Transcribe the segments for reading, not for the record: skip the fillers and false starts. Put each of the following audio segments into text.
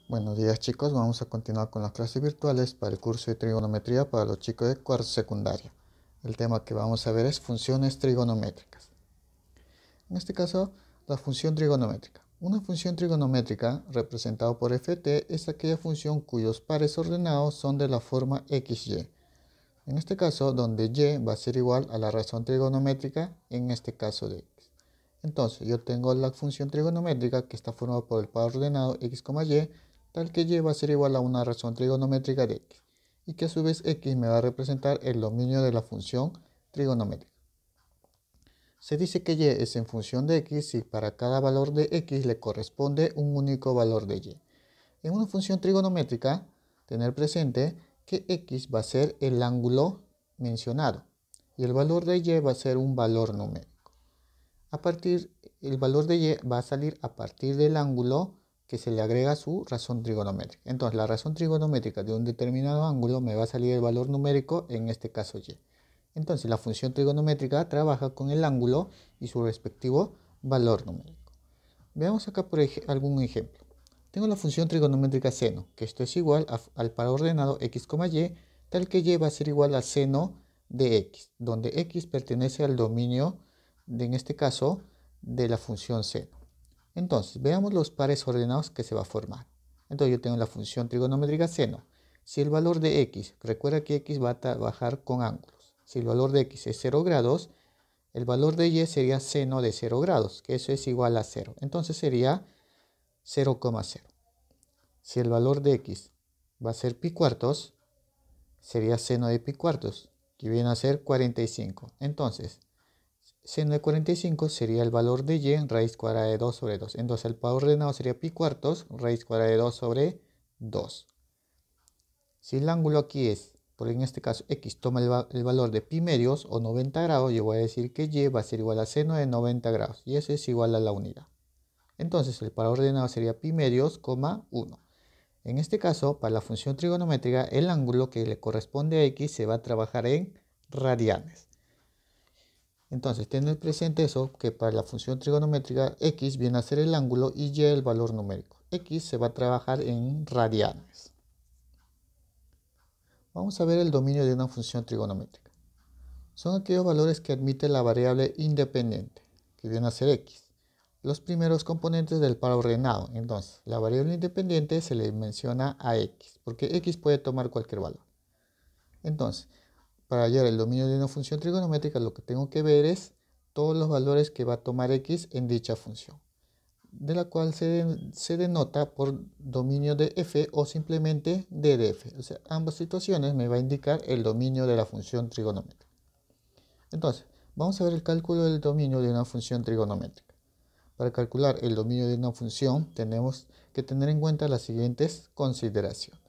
Buenos días chicos, vamos a continuar con las clases virtuales para el curso de trigonometría para los chicos de cuarto secundaria. El tema que vamos a ver es funciones trigonométricas. En este caso, la función trigonométrica. Una función trigonométrica representada por ft es aquella función cuyos pares ordenados son de la forma xy. En este caso, donde y va a ser igual a la razón trigonométrica, en este caso de x. Entonces, yo tengo la función trigonométrica que está formada por el par ordenado x, y, tal que y va a ser igual a una razón trigonométrica de x, y que a su vez x me va a representar el dominio de la función trigonométrica. Se dice que y es en función de x si para cada valor de x le corresponde un único valor de y. En una función trigonométrica, tener presente que x va a ser el ángulo mencionado y el valor de y va a ser un valor numérico. El valor de y va a salir a partir del ángulo que se le agrega a su razón trigonométrica. Entonces, la razón trigonométrica de un determinado ángulo me va a salir el valor numérico, en este caso y. Entonces, la función trigonométrica trabaja con el ángulo y su respectivo valor numérico. Veamos acá por algún ejemplo. Tengo la función trigonométrica seno, que esto es igual al par ordenado x, y, tal que y va a ser igual al seno de x, donde x pertenece al dominio en este caso de la función seno. Entonces, veamos los pares ordenados que se va a formar. Entonces, yo tengo la función trigonométrica seno. Si el valor de x, recuerda que x va a trabajar con ángulos. Si el valor de x es 0 grados, el valor de y sería seno de 0 grados, que eso es igual a 0. Entonces sería 0,0. Si el valor de x va a ser pi cuartos, sería seno de pi cuartos, que viene a ser 45. Entonces, seno de 45 sería el valor de y en raíz cuadrada de 2 sobre 2. Entonces el par ordenado sería pi cuartos, raíz cuadrada de 2 sobre 2. Si el ángulo aquí es, por en este caso x toma el valor de pi medios o 90 grados, yo voy a decir que y va a ser igual a seno de 90 grados. Y eso es igual a la unidad. Entonces el par ordenado sería pi medios, 1. En este caso, para la función trigonométrica, el ángulo que le corresponde a x se va a trabajar en radianes. Entonces, tener presente eso, que para la función trigonométrica x viene a ser el ángulo y y el valor numérico. X se va a trabajar en radianes. Vamos a ver el dominio de una función trigonométrica. Son aquellos valores que admite la variable independiente, que viene a ser x. Los primeros componentes del par ordenado. Entonces, la variable independiente se le menciona a x, porque x puede tomar cualquier valor. Entonces, para hallar el dominio de una función trigonométrica, lo que tengo que ver es todos los valores que va a tomar x en dicha función, de la cual se denota por dominio de f o simplemente d de f. O sea, ambas situaciones me va a indicar el dominio de la función trigonométrica. Entonces, vamos a ver el cálculo del dominio de una función trigonométrica. Para calcular el dominio de una función, tenemos que tener en cuenta las siguientes consideraciones.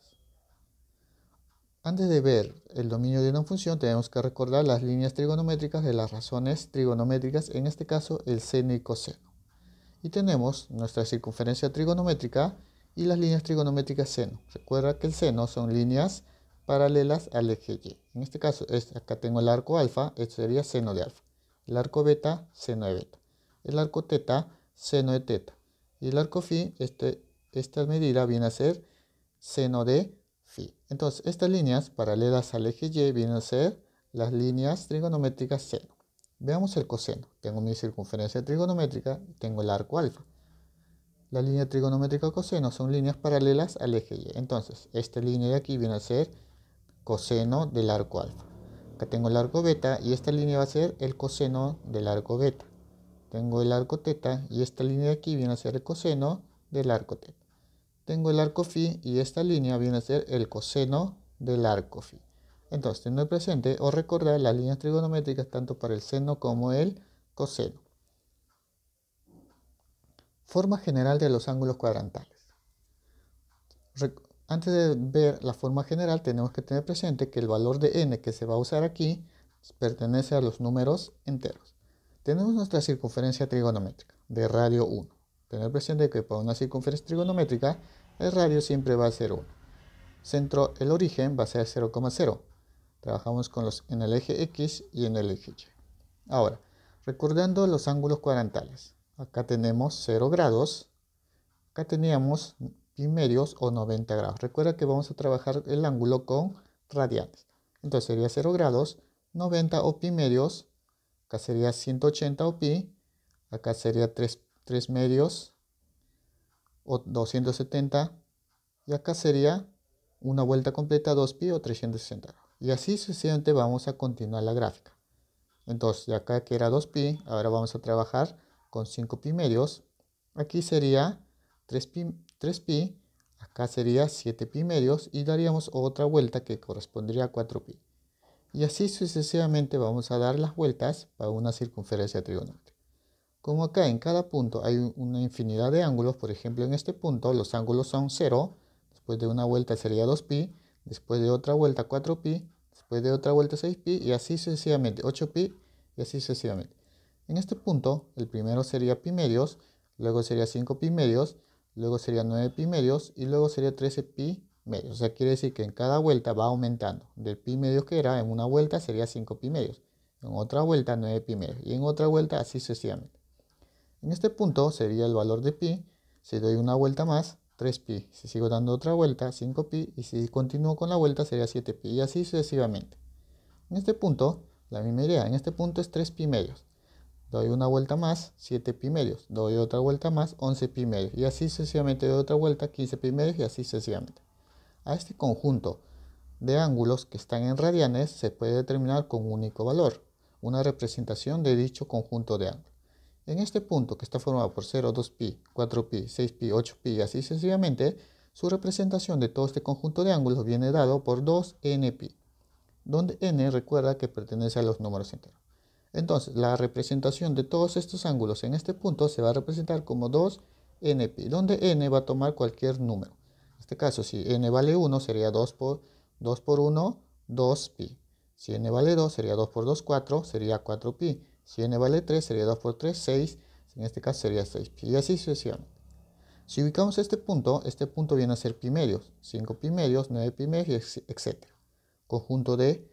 Antes de ver el dominio de una función, tenemos que recordar las líneas trigonométricas de las razones trigonométricas, en este caso el seno y coseno. Y tenemos nuestra circunferencia trigonométrica y las líneas trigonométricas seno. Recuerda que el seno son líneas paralelas al eje y. En este caso, acá tengo el arco alfa, este sería seno de alfa. El arco beta, seno de beta. El arco teta, seno de teta. Y el arco phi, esta medida viene a ser seno de phi. Entonces, estas líneas paralelas al eje y vienen a ser las líneas trigonométricas seno. Veamos el coseno. Tengo mi circunferencia trigonométrica y tengo el arco alfa. La línea trigonométrica coseno son líneas paralelas al eje y. Entonces, esta línea de aquí viene a ser coseno del arco alfa. Acá tengo el arco beta y esta línea va a ser el coseno del arco beta. Tengo el arco teta y esta línea de aquí viene a ser el coseno del arco teta. Tengo el arco phi y esta línea viene a ser el coseno del arco phi. Entonces, tener presente o recordar las líneas trigonométricas tanto para el seno como el coseno. Forma general de los ángulos cuadrantales. Antes de ver la forma general, tenemos que tener presente que el valor de n que se va a usar aquí pertenece a los números enteros. Tenemos nuestra circunferencia trigonométrica de radio 1. Tener presente que para una circunferencia trigonométrica, el radio siempre va a ser 1. El origen va a ser 0,0. Trabajamos en el eje X y en el eje Y. Ahora, recordando los ángulos cuadrantales. Acá tenemos 0 grados. Acá teníamos pi medios o 90 grados. Recuerda que vamos a trabajar el ángulo con radianes. Entonces sería 0 grados, 90 o pi medios, acá sería 180 o pi, acá sería 3 medios o 270 y acá sería una vuelta completa 2 pi o 360 grados. Y así sucesivamente vamos a continuar la gráfica. Entonces de acá que era 2 pi, ahora vamos a trabajar con 5 pi medios. Aquí sería 3 pi, acá sería 7 pi medios y daríamos otra vuelta que correspondería a 4 pi. Y así sucesivamente vamos a dar las vueltas para una circunferencia trigonométrica. Como acá en cada punto hay una infinidad de ángulos, por ejemplo en este punto los ángulos son 0, después de una vuelta sería 2 pi, después de otra vuelta 4 pi, después de otra vuelta 6 pi y así sucesivamente 8 pi y así sucesivamente. En este punto el primero sería pi medios, luego sería 5 pi medios, luego sería 9 pi medios y luego sería 13 pi medios. O sea, quiere decir que en cada vuelta va aumentando. Del pi medios que era, en una vuelta sería 5 pi medios, en otra vuelta 9 pi medios y en otra vuelta así sucesivamente. En este punto sería el valor de pi, si doy una vuelta más, 3 pi. Si sigo dando otra vuelta, 5 pi y si continúo con la vuelta sería 7 pi y así sucesivamente. En este punto, la misma idea, en este punto es 3 pi medios. Doy una vuelta más, 7 pi medios. Doy otra vuelta más, 11 pi medios. Y así sucesivamente doy otra vuelta, 15 pi medios y así sucesivamente. A este conjunto de ángulos que están en radianes se puede determinar con un único valor, una representación de dicho conjunto de ángulos. En este punto que está formado por 0, 2 pi, 4 pi, 6 pi, 8 pi y así sucesivamente, su representación de todo este conjunto de ángulos viene dado por 2n pi, donde n recuerda que pertenece a los números enteros. Entonces, la representación de todos estos ángulos en este punto se va a representar como 2n pi, donde n va a tomar cualquier número. En este caso, si n vale 1, sería 2 por 1, 2 pi. Si n vale 2, sería 2 por 2, 4, sería 4 pi. Si n vale 3, sería 2 por 3, 6. En este caso sería 6 pi. Y así sucesivamente. Si ubicamos este punto viene a ser pi medios. 5 pi medios, 9 pi medios, etc. Conjunto de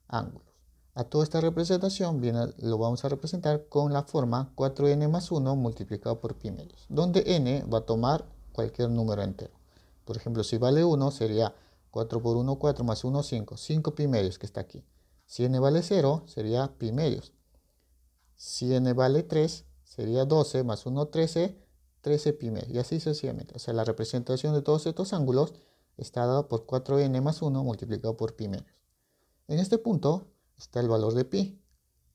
ángulos. A toda esta representación lo vamos a representar con la forma 4n más 1 multiplicado por pi medios, donde n va a tomar cualquier número entero. Por ejemplo, si vale 1 sería 4 por 1, 4 más 1, 5. 5 pi medios que está aquí. Si n vale 0 sería pi medios. Si n vale 3 sería 12 más 1, 13, 13 pi medios. Y así sucesivamente. O sea, la representación de todos estos ángulos está dada por 4n más 1 multiplicado por pi medios. En este punto está el valor de pi,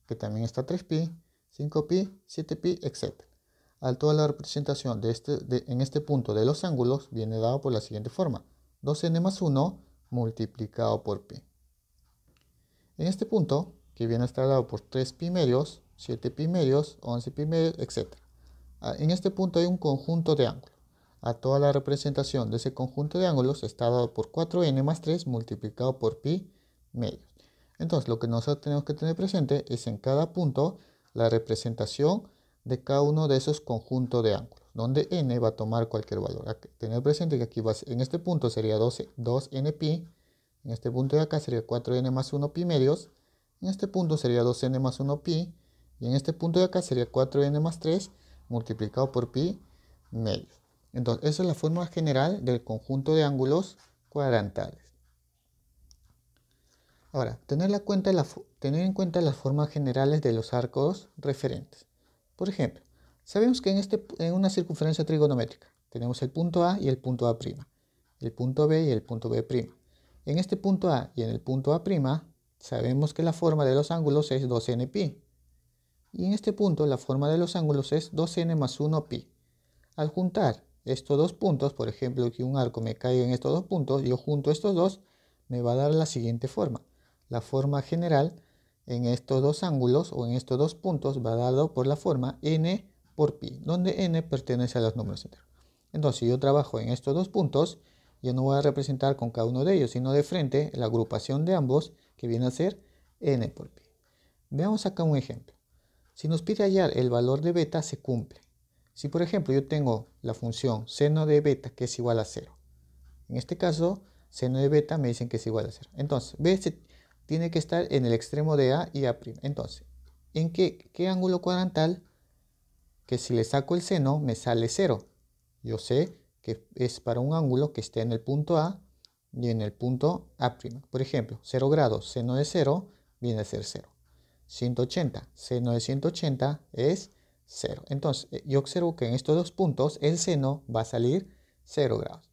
que también está 3pi, 5pi, 7pi, etc. A toda la representación en este punto de los ángulos viene dado por la siguiente forma. 2n más 1 multiplicado por pi. En este punto, que viene a estar dado por 3 pi medios, 7 pi medios, 11 pi medios, etc. En este punto hay un conjunto de ángulos. A toda la representación de ese conjunto de ángulos está dado por 4n más 3 multiplicado por pi medios. Entonces, lo que nosotros tenemos que tener presente es en cada punto la representación de cada uno de esos conjuntos de ángulos, donde n va a tomar cualquier valor. Tener presente que aquí en este punto sería 2n pi, en este punto de acá sería 4n más 1 pi medios, en este punto sería 2n más 1 pi, y en este punto de acá sería 4n más 3 multiplicado por pi medios. Entonces, esa es la forma general del conjunto de ángulos cuadrantales. Ahora, tener en cuenta las formas generales de los arcos referentes. Por ejemplo, sabemos que en una circunferencia trigonométrica tenemos el punto A y el punto A', el punto B y el punto B'. En este punto A y en el punto A', sabemos que la forma de los ángulos es 2n pi. Y en este punto la forma de los ángulos es 2n más 1 pi. Al juntar estos dos puntos, por ejemplo, que un arco me caiga en estos dos puntos, yo junto estos dos, me va a dar la siguiente forma. La forma general en estos dos ángulos o en estos dos puntos va dado por la forma n por pi, donde n pertenece a los números enteros. Entonces, si yo trabajo en estos dos puntos, yo no voy a representar con cada uno de ellos, sino de frente la agrupación de ambos, que viene a ser n por pi. Veamos acá un ejemplo. Si nos pide hallar el valor de beta, se cumple. Si, por ejemplo, yo tengo la función seno de beta que es igual a 0. En este caso, seno de beta me dicen que es igual a 0. Entonces, b tiene que estar en el extremo de A y A'. Entonces, ¿en qué ángulo cuadrantal que si le saco el seno me sale 0? Yo sé que es para un ángulo que esté en el punto A y en el punto A'. Por ejemplo, 0 grados, seno de 0 viene a ser 0. 180, seno de 180 es 0. Entonces, yo observo que en estos dos puntos el seno va a salir 0 grados.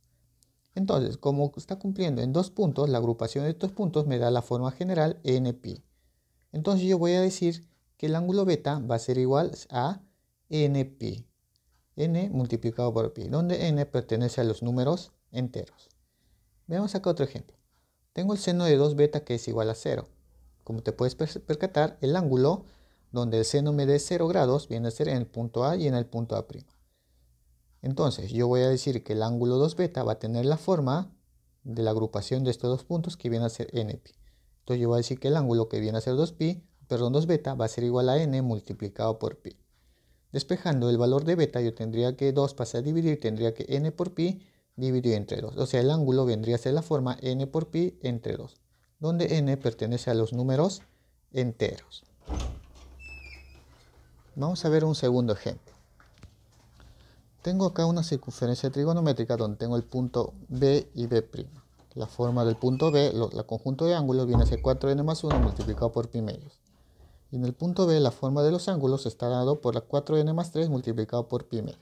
Entonces, como está cumpliendo en dos puntos, la agrupación de estos puntos me da la forma general nπ. Entonces yo voy a decir que el ángulo beta va a ser igual a nπ. N multiplicado por pi, donde n pertenece a los números enteros. Veamos acá otro ejemplo. Tengo el seno de 2 beta que es igual a 0. Como te puedes percatar, el ángulo donde el seno me dé 0 grados viene a ser en el punto A y en el punto A'. Entonces yo voy a decir que el ángulo 2 beta va a tener la forma de la agrupación de estos dos puntos que viene a ser nπ. Entonces yo voy a decir que el ángulo que viene a ser 2 beta va a ser igual a n multiplicado por pi. Despejando el valor de beta, yo tendría que 2 pasa a dividir, tendría que n por pi dividido entre 2. O sea, el ángulo vendría a ser la forma n por pi entre 2, donde n pertenece a los números enteros. Vamos a ver un segundo ejemplo. Tengo acá una circunferencia trigonométrica donde tengo el punto B y B'. La forma del punto B, el conjunto de ángulos viene a ser 4n más 1 multiplicado por pi medios. Y en el punto B, la forma de los ángulos está dado por la 4n más 3 multiplicado por pi medios.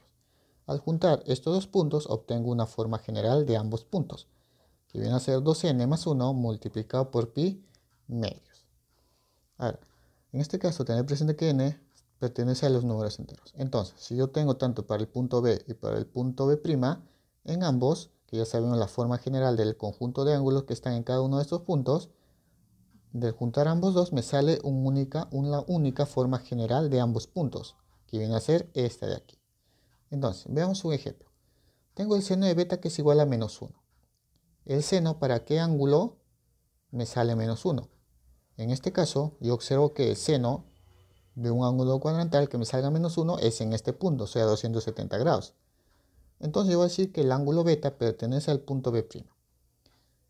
Al juntar estos dos puntos, obtengo una forma general de ambos puntos, que viene a ser 2n más 1 multiplicado por pi medios. Ahora, en este caso, tener presente que n pertenece a los números enteros. Entonces, si yo tengo tanto para el punto B y para el punto B', en ambos, que ya sabemos la forma general del conjunto de ángulos que están en cada uno de estos puntos, de juntar ambos dos me sale una única forma general de ambos puntos, que viene a ser esta de aquí. Entonces, veamos un ejemplo. Tengo el seno de beta que es igual a menos 1. El seno, ¿para qué ángulo me sale menos 1? En este caso, yo observo que el seno de un ángulo cuadrantal que me salga menos 1 es en este punto, o sea, 270 grados. Entonces yo voy a decir que el ángulo beta pertenece al punto B'.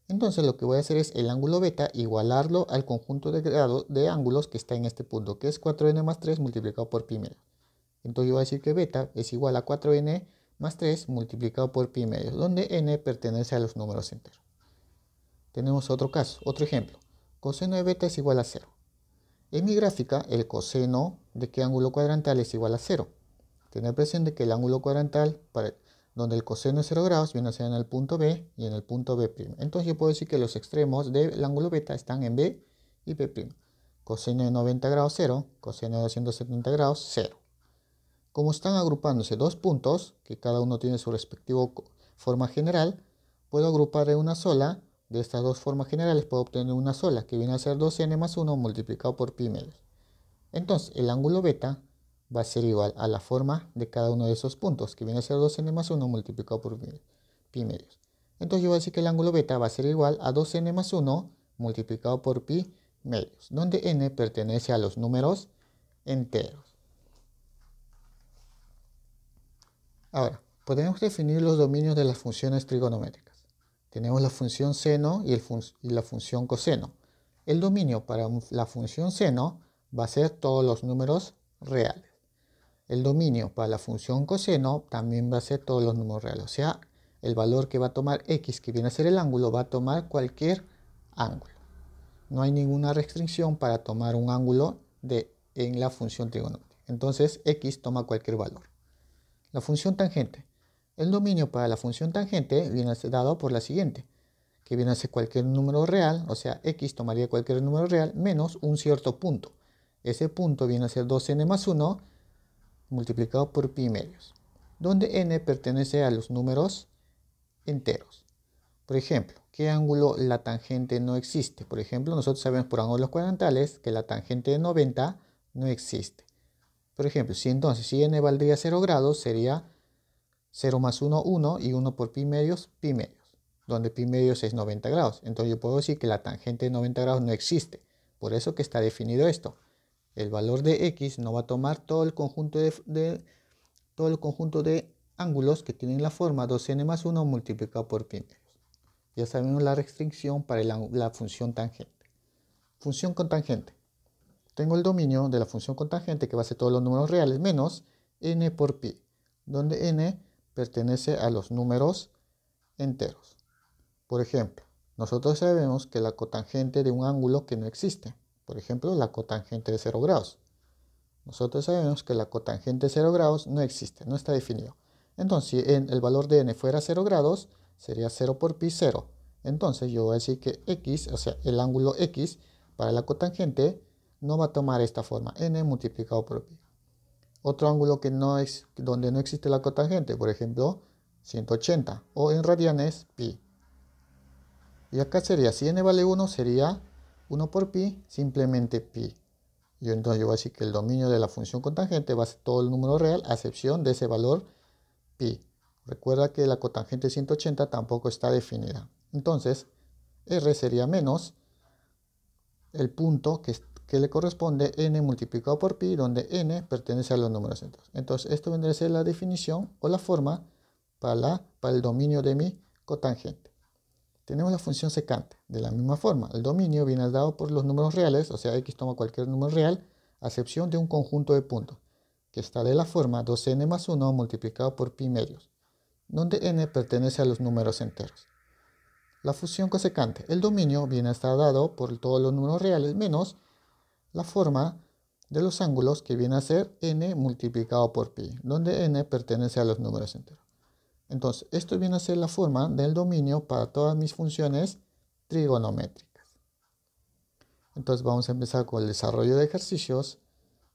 Entonces lo que voy a hacer es el ángulo beta igualarlo al conjunto de ángulos que está en este punto, que es 4n más 3 multiplicado por pi medios. Entonces yo voy a decir que beta es igual a 4n más 3 multiplicado por pi medios, donde n pertenece a los números enteros. Tenemos otro caso, otro ejemplo. Coseno de beta es igual a 0. En mi gráfica, el coseno de qué ángulo cuadrantal es igual a 0. Tener presente que el ángulo cuadrantal, donde el coseno es 0 grados, viene a ser en el punto B y en el punto B'. Entonces yo puedo decir que los extremos del ángulo beta están en B y B'. Coseno de 90 grados 0, coseno de 270 grados 0. Como están agrupándose dos puntos, que cada uno tiene su respectivo forma general, puedo agrupar de una sola. De estas dos formas generales puedo obtener una sola, que viene a ser 2n más 1 multiplicado por pi medios. Entonces, el ángulo beta va a ser igual a la forma de cada uno de esos puntos, que viene a ser 2n más 1 multiplicado por pi medios. Entonces, yo voy a decir que el ángulo beta va a ser igual a 2n más 1 multiplicado por pi medios, donde n pertenece a los números enteros. Ahora, podemos definir los dominios de las funciones trigonométricas. Tenemos la función seno y la función coseno. El dominio para la función seno va a ser todos los números reales. El dominio para la función coseno también va a ser todos los números reales. O sea, el valor que va a tomar x, que viene a ser el ángulo, va a tomar cualquier ángulo. No hay ninguna restricción para tomar un ángulo en la función trigonométrica. Entonces, x toma cualquier valor. La función tangente. El dominio para la función tangente viene a ser dado por la siguiente, que viene a ser cualquier número real, o sea, x tomaría cualquier número real menos un cierto punto. Ese punto viene a ser 2n más 1 multiplicado por pi medios, donde n pertenece a los números enteros. Por ejemplo, ¿qué ángulo la tangente no existe? Por ejemplo, nosotros sabemos por ángulos cuadrantales que la tangente de 90 no existe. Por ejemplo, si n valdría 0 grados, sería 0 más 1, 1 y 1 por pi medios, donde pi medios es 90 grados. Entonces yo puedo decir que la tangente de 90 grados no existe. Por eso que está definido esto. El valor de x no va a tomar todo el conjunto de ángulos que tienen la forma 2n más 1 multiplicado por pi medios. Ya sabemos la restricción para la función tangente. Función cotangente. Tengo el dominio de la función cotangente que va a ser todos los números reales menos n por pi, donde n pertenece a los números enteros. Por ejemplo, nosotros sabemos que la cotangente de un ángulo que no existe, por ejemplo, la cotangente de 0 grados. Nosotros sabemos que la cotangente de 0 grados no existe, no está definido. Entonces, si el valor de n fuera 0 grados, sería 0 por pi 0. Entonces, yo voy a decir que x, o sea, el ángulo x para la cotangente no va a tomar esta forma, n multiplicado por pi. Otro ángulo que no es, donde no existe la cotangente, por ejemplo, 180, o en radianes, pi. Y acá sería, si n vale 1, sería 1 por pi, simplemente pi. Entonces yo voy a decir que el dominio de la función cotangente va a ser todo el número real, a excepción de ese valor pi. Recuerda que la cotangente 180 tampoco está definida. Entonces, r sería menos el punto que le corresponde n multiplicado por pi, donde n pertenece a los números enteros. Entonces, esto vendría a ser la definición o la forma para el dominio de mi cotangente. Tenemos la función secante. De la misma forma, el dominio viene dado por los números reales, o sea, x toma cualquier número real, a excepción de un conjunto de puntos, que está de la forma 2n más 1 multiplicado por pi medios, donde n pertenece a los números enteros. La función cosecante. El dominio viene a estar dado por todos los números reales menos la forma de los ángulos, que viene a ser n multiplicado por pi, donde n pertenece a los números enteros. Entonces, esto viene a ser la forma del dominio para todas mis funciones trigonométricas. Entonces, vamos a empezar con el desarrollo de ejercicios.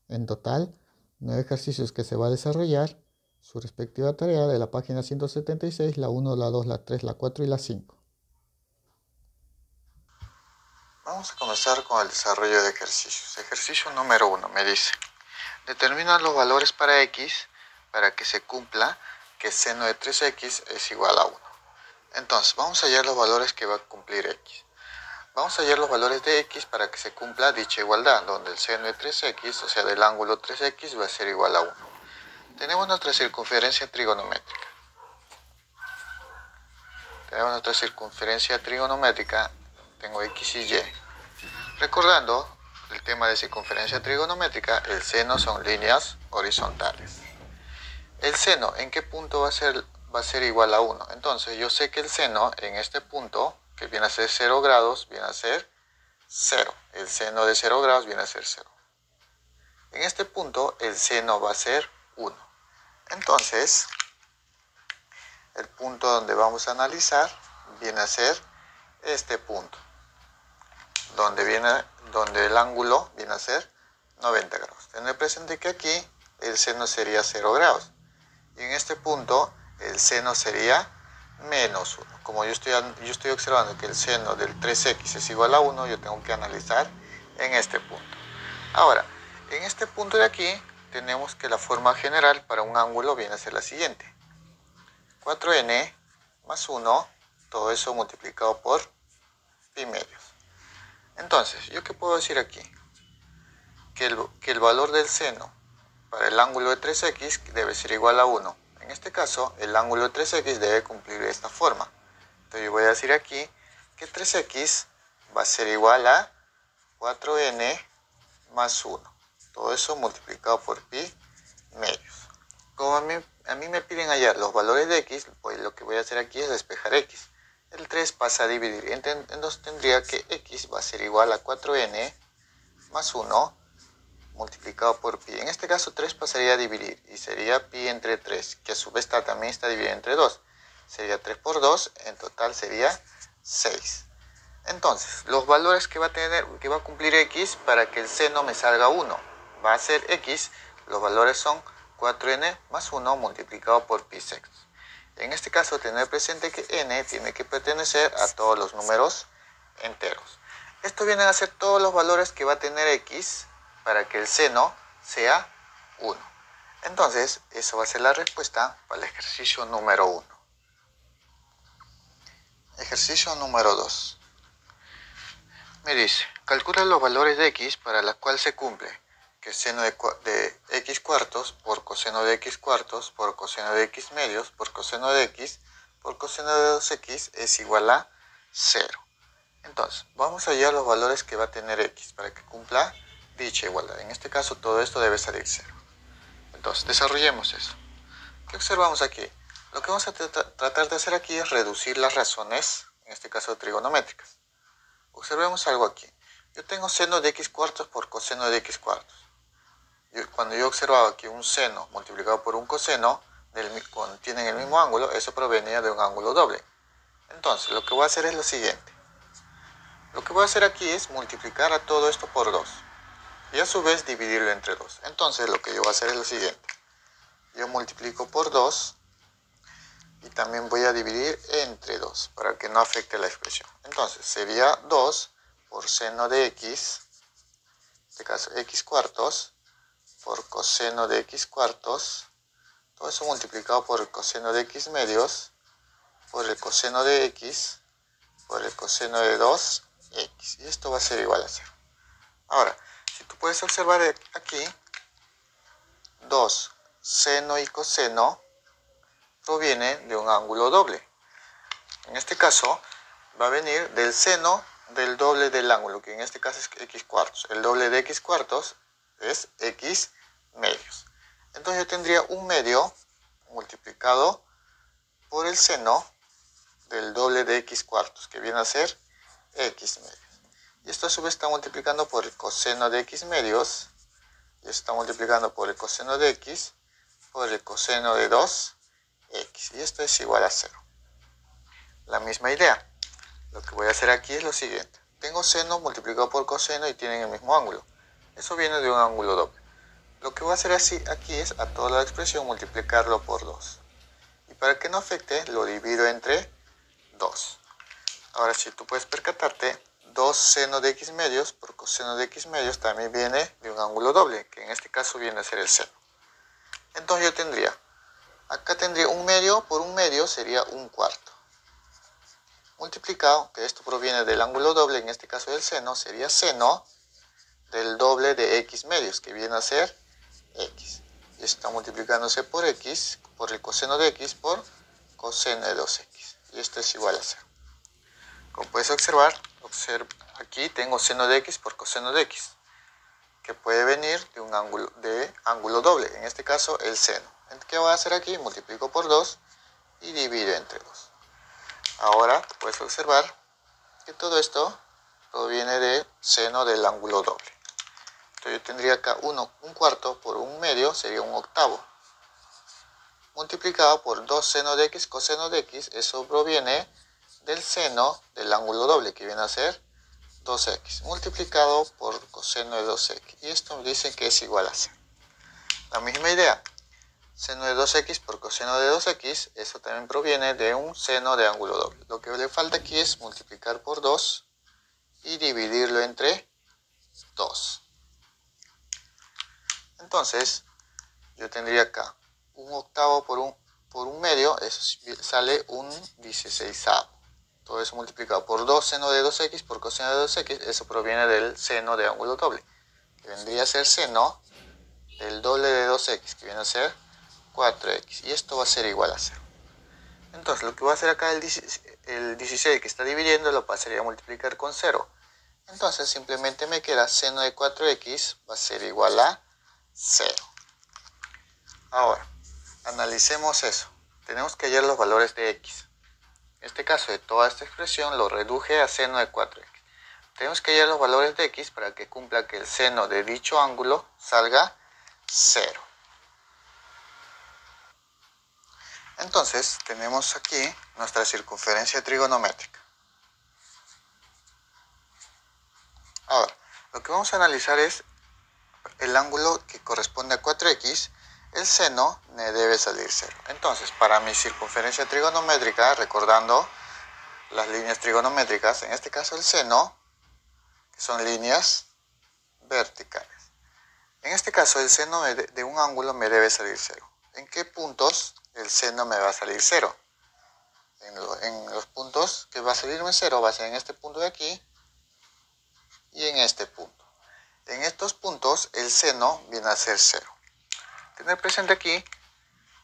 En total, 9 ejercicios que se va a desarrollar, su respectiva tarea de la página 176, la 1, la 2, la 3, la 4 y la 5. Vamos a comenzar con el desarrollo de ejercicios. Ejercicio número 1 me dice: determina los valores para x para que se cumpla que seno de 3x es igual a 1. Entonces, vamos a hallar los valores que va a cumplir x. Vamos a hallar los valores de x para que se cumpla dicha igualdad, donde el seno de 3x, o sea, del ángulo 3x, va a ser igual a 1. Tenemos nuestra circunferencia trigonométrica. Tengo x y y. Recordando el tema de circunferencia trigonométrica, el seno son líneas horizontales. El seno, ¿en qué punto va a ser igual a 1? Entonces, yo sé que el seno en este punto, que viene a ser 0 grados, viene a ser 0. El seno de 0 grados viene a ser 0. En este punto, el seno va a ser 1. Entonces, el punto donde vamos a analizar viene a ser este punto, donde el ángulo viene a ser 90 grados. Tener presente que aquí el seno sería 0 grados. Y en este punto el seno sería menos 1. Como yo estoy observando que el seno del 3x es igual a 1, yo tengo que analizar en este punto. Ahora, en este punto de aquí tenemos que la forma general para un ángulo viene a ser la siguiente: 4n más 1, todo eso multiplicado por pi medios. Entonces, ¿yo qué puedo decir aquí? Que el valor del seno para el ángulo de 3x debe ser igual a 1. En este caso, el ángulo de 3x debe cumplir de esta forma. Entonces yo voy a decir aquí que 3x va a ser igual a 4n más 1. Todo eso multiplicado por pi medios. Como a mí me piden hallar los valores de x, pues lo que voy a hacer aquí es despejar x. El 3 pasa a dividir. Entonces tendría que x va a ser igual a 4n más 1 multiplicado por pi. En este caso 3 pasaría a dividir y sería pi entre 3, que a su vez también está dividido entre 2. Sería 3 por 2, en total sería 6. Entonces, los valores que va a cumplir x para que el seno me salga 1, va a ser x, los valores son 4n más 1 multiplicado por pi sextos. En este caso, tener presente que n tiene que pertenecer a todos los números enteros. Esto viene a ser todos los valores que va a tener x para que el seno sea 1. Entonces, eso va a ser la respuesta para el ejercicio número 1. Ejercicio número 2. Me dice, calcula los valores de x para la cual se cumple que seno de x cuartos por coseno de x cuartos por coseno de x medios por coseno de x por coseno de 2x es igual a 0. Entonces, vamos a hallar los valores que va a tener x para que cumpla dicha igualdad. En este caso, todo esto debe salir 0. Entonces, desarrollemos eso. ¿Qué observamos aquí? Lo que vamos a tratar de hacer aquí es reducir las razones, en este caso trigonométricas. Observemos algo aquí. Yo tengo seno de x cuartos por coseno de x cuartos. Cuando yo observaba que un seno multiplicado por un coseno tienen el mismo ángulo, eso provenía de un ángulo doble. Entonces, lo que voy a hacer es lo siguiente. Lo que voy a hacer aquí es multiplicar a todo esto por 2. Y a su vez dividirlo entre 2. Entonces, lo que yo voy a hacer es lo siguiente. Yo multiplico por 2 y también voy a dividir entre 2 para que no afecte la expresión. Entonces, sería 2 por seno de x, en este caso x cuartos, por coseno de x cuartos, todo eso multiplicado por el coseno de x medios, por el coseno de x, por el coseno de 2x. Y esto va a ser igual a 0. Ahora, si tú puedes observar aquí, 2 seno y coseno proviene de un ángulo doble. En este caso, va a venir del seno del doble del ángulo, que en este caso es x cuartos. El doble de x cuartos es x medios. Entonces yo tendría un medio multiplicado por el seno del doble de x cuartos, que viene a ser x medios. Y esto a su vez está multiplicando por el coseno de x medios, y esto está multiplicando por el coseno de x, por el coseno de 2x, y esto es igual a 0. La misma idea. Lo que voy a hacer aquí es lo siguiente. Tengo seno multiplicado por coseno y tienen el mismo ángulo. Eso viene de un ángulo doble. Lo que voy a hacer aquí es a toda la expresión multiplicarlo por 2. Y para que no afecte, lo divido entre 2. Ahora, si tú puedes percatarte, 2 seno de x medios por coseno de x medios también viene de un ángulo doble, que en este caso viene a ser el seno. Entonces yo tendría, acá tendría un medio por un medio, sería un cuarto. Multiplicado, que esto proviene del ángulo doble, en este caso del seno, sería seno del doble de x medios, que viene a ser x. Y esto está multiplicándose por x, por el coseno de x, por coseno de 2x. Y esto es igual a 0. Como puedes observar, aquí tengo seno de x por coseno de x, que puede venir de un ángulo doble, en este caso el seno. ¿Qué voy a hacer aquí? Multiplico por 2 y divido entre 2. Ahora puedes observar que todo esto proviene de seno del ángulo doble. Entonces yo tendría acá un cuarto por un medio, sería un octavo. Multiplicado por 2 seno de x coseno de x, eso proviene del seno del ángulo doble, que viene a ser 2x, multiplicado por coseno de 2x. Y esto me dice que es igual a 0. La misma idea. Seno de 2x por coseno de 2x, eso también proviene de un seno de ángulo doble. Lo que le falta aquí es multiplicar por 2 y dividirlo entre 2. Entonces, yo tendría acá un octavo por un medio, eso sale un 16avo. Todo eso multiplicado por 2 seno de 2x por coseno de 2x, eso proviene del seno de ángulo doble, que vendría a ser seno del doble de 2x, que viene a ser 4x, y esto va a ser igual a 0. Entonces lo que voy a hacer acá, el 16 que está dividiendo, lo pasaría a multiplicar con 0. Entonces simplemente me queda seno de 4x va a ser igual a 0. Ahora, analicemos eso. Tenemos que hallar los valores de x. En este caso, de toda esta expresión, lo reduje a seno de 4x. Tenemos que hallar los valores de x para que cumpla que el seno de dicho ángulo salga 0. Entonces, tenemos aquí nuestra circunferencia trigonométrica. Ahora, lo que vamos a analizar es el ángulo que corresponde a 4x. El seno me debe salir 0. Entonces, para mi circunferencia trigonométrica, recordando las líneas trigonométricas, en este caso el seno, que son líneas verticales. En este caso, el seno de un ángulo me debe salir 0. ¿En qué puntos el seno me va a salir 0? En los puntos que va a salirme 0 va a ser en este punto de aquí y en este punto. En estos puntos el seno viene a ser 0. Tener presente aquí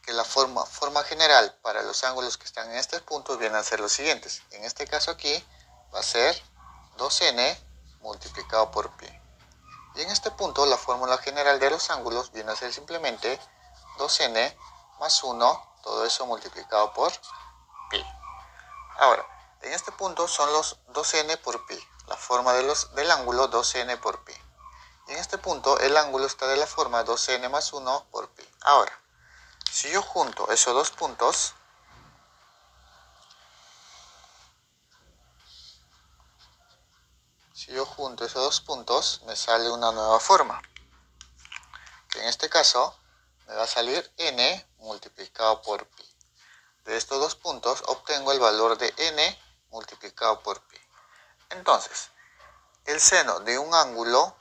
que la forma general para los ángulos que están en estos puntos vienen a ser los siguientes. En este caso aquí va a ser 2n multiplicado por pi. Y en este punto la fórmula general de los ángulos viene a ser simplemente 2n más 1 todo eso multiplicado por pi. Ahora, en este punto son los 2n por pi, la forma del ángulo 2n por pi. Y en este punto el ángulo está de la forma 2n más 1 por pi. Ahora, si yo junto esos dos puntos, me sale una nueva forma, que en este caso me va a salir n multiplicado por pi. De estos dos puntos obtengo el valor de n multiplicado por pi. Entonces, el seno de un ángulo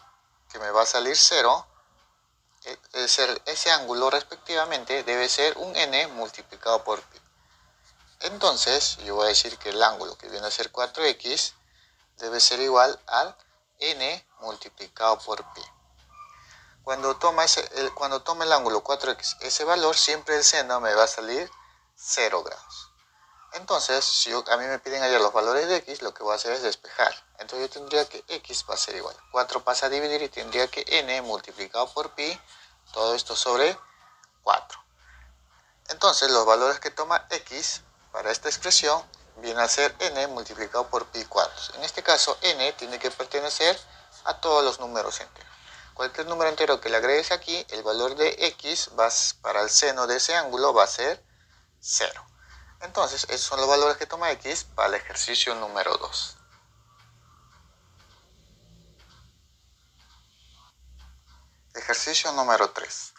que me va a salir 0, ese ángulo respectivamente debe ser un n multiplicado por pi. Entonces, yo voy a decir que el ángulo que viene a ser 4x debe ser igual al n multiplicado por pi. Cuando toma el ángulo 4x ese valor, siempre el seno me va a salir 0 grados. Entonces, si a mí me piden hallar los valores de x, lo que voy a hacer es despejar. Entonces yo tendría que x va a ser igual. 4 pasa a dividir y tendría que n multiplicado por pi, todo esto sobre 4. Entonces los valores que toma x para esta expresión viene a ser n multiplicado por pi cuartos. En este caso, n tiene que pertenecer a todos los números enteros. Cualquier número entero que le agregues aquí, el valor de x para el seno de ese ángulo va a ser 0. Entonces, esos son los valores que toma x para el ejercicio número 2. Ejercicio número 3.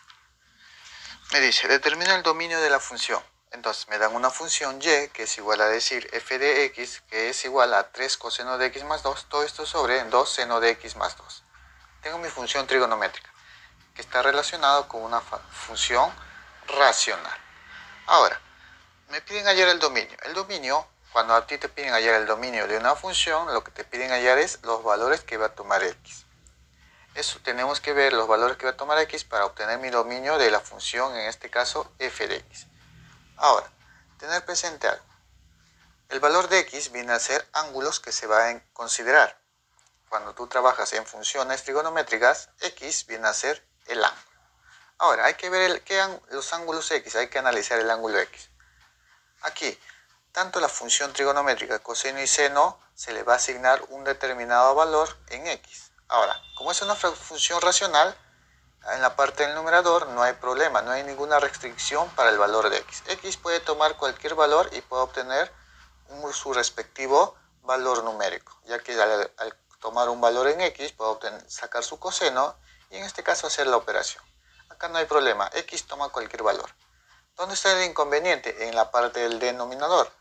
Me dice, determina el dominio de la función. Entonces, me dan una función y, que es igual a decir f de x, que es igual a 3 coseno de x más 2, todo esto sobre 2 seno de x más 2. Tengo mi función trigonométrica, que está relacionado con una función racional. Ahora, me piden hallar el dominio. El dominio, cuando a ti te piden hallar el dominio de una función, lo que te piden hallar es los valores que va a tomar x. Eso tenemos que ver los valores que va a tomar x para obtener mi dominio de la función, en este caso f de x. Ahora, tener presente algo. El valor de x viene a ser ángulos que se van a considerar. Cuando tú trabajas en funciones trigonométricas, x viene a ser el ángulo. Ahora, hay que ver los ángulos x, hay que analizar el ángulo x. Aquí, tanto la función trigonométrica coseno y seno se le va a asignar un determinado valor en x. Ahora, como es una función racional, en la parte del numerador no hay problema, no hay ninguna restricción para el valor de x. X puede tomar cualquier valor y puede obtener su respectivo valor numérico, ya que al tomar un valor en x puede sacar su coseno y en este caso hacer la operación. Acá no hay problema, x toma cualquier valor. ¿Dónde está el inconveniente? En la parte del denominador,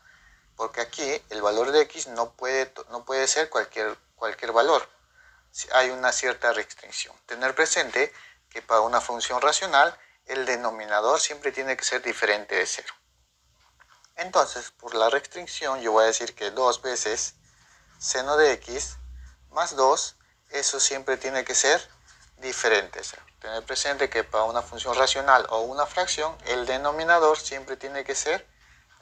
porque aquí el valor de x no puede ser cualquier valor. Hay una cierta restricción. Tener presente que para una función racional el denominador siempre tiene que ser diferente de 0. Entonces, por la restricción, yo voy a decir que 2 veces seno de x más 2, eso siempre tiene que ser diferente de 0. Tener presente que para una función racional o una fracción, el denominador siempre tiene que ser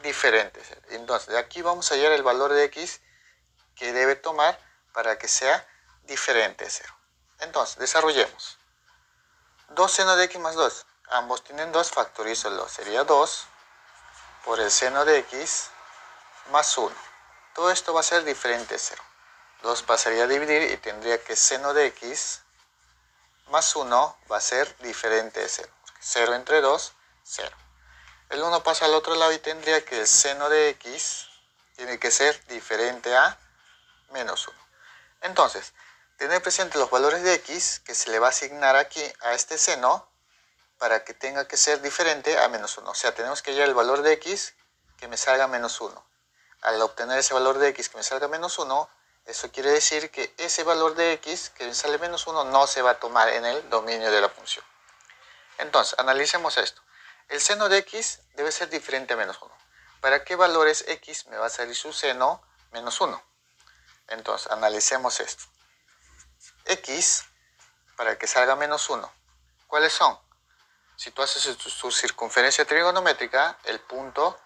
diferente de 0. Entonces, de aquí vamos a hallar el valor de x que debe tomar para que sea diferente de 0. Entonces, desarrollemos. 2 seno de x más 2. Ambos tienen 2, factorízalo. Sería 2 por el seno de x más 1. Todo esto va a ser diferente de 0. 2 pasaría a dividir y tendría que seno de x más 1 va a ser diferente de 0. 0 entre 2, 0. El 1 pasa al otro lado y tendría que el seno de x tiene que ser diferente a menos 1. Entonces, tener presente los valores de x que se le va a asignar aquí a este seno para que tenga que ser diferente a menos 1. O sea, tenemos que hallar el valor de x que me salga menos 1. Al obtener ese valor de x que me salga menos 1, eso quiere decir que ese valor de x que me sale menos 1 no se va a tomar en el dominio de la función. Entonces, analicemos esto. El seno de x debe ser diferente a menos 1. ¿Para qué valores x me va a salir su seno menos 1? Entonces, analicemos esto. X, para que salga menos 1, ¿cuáles son? Si tú haces tu circunferencia trigonométrica, el punto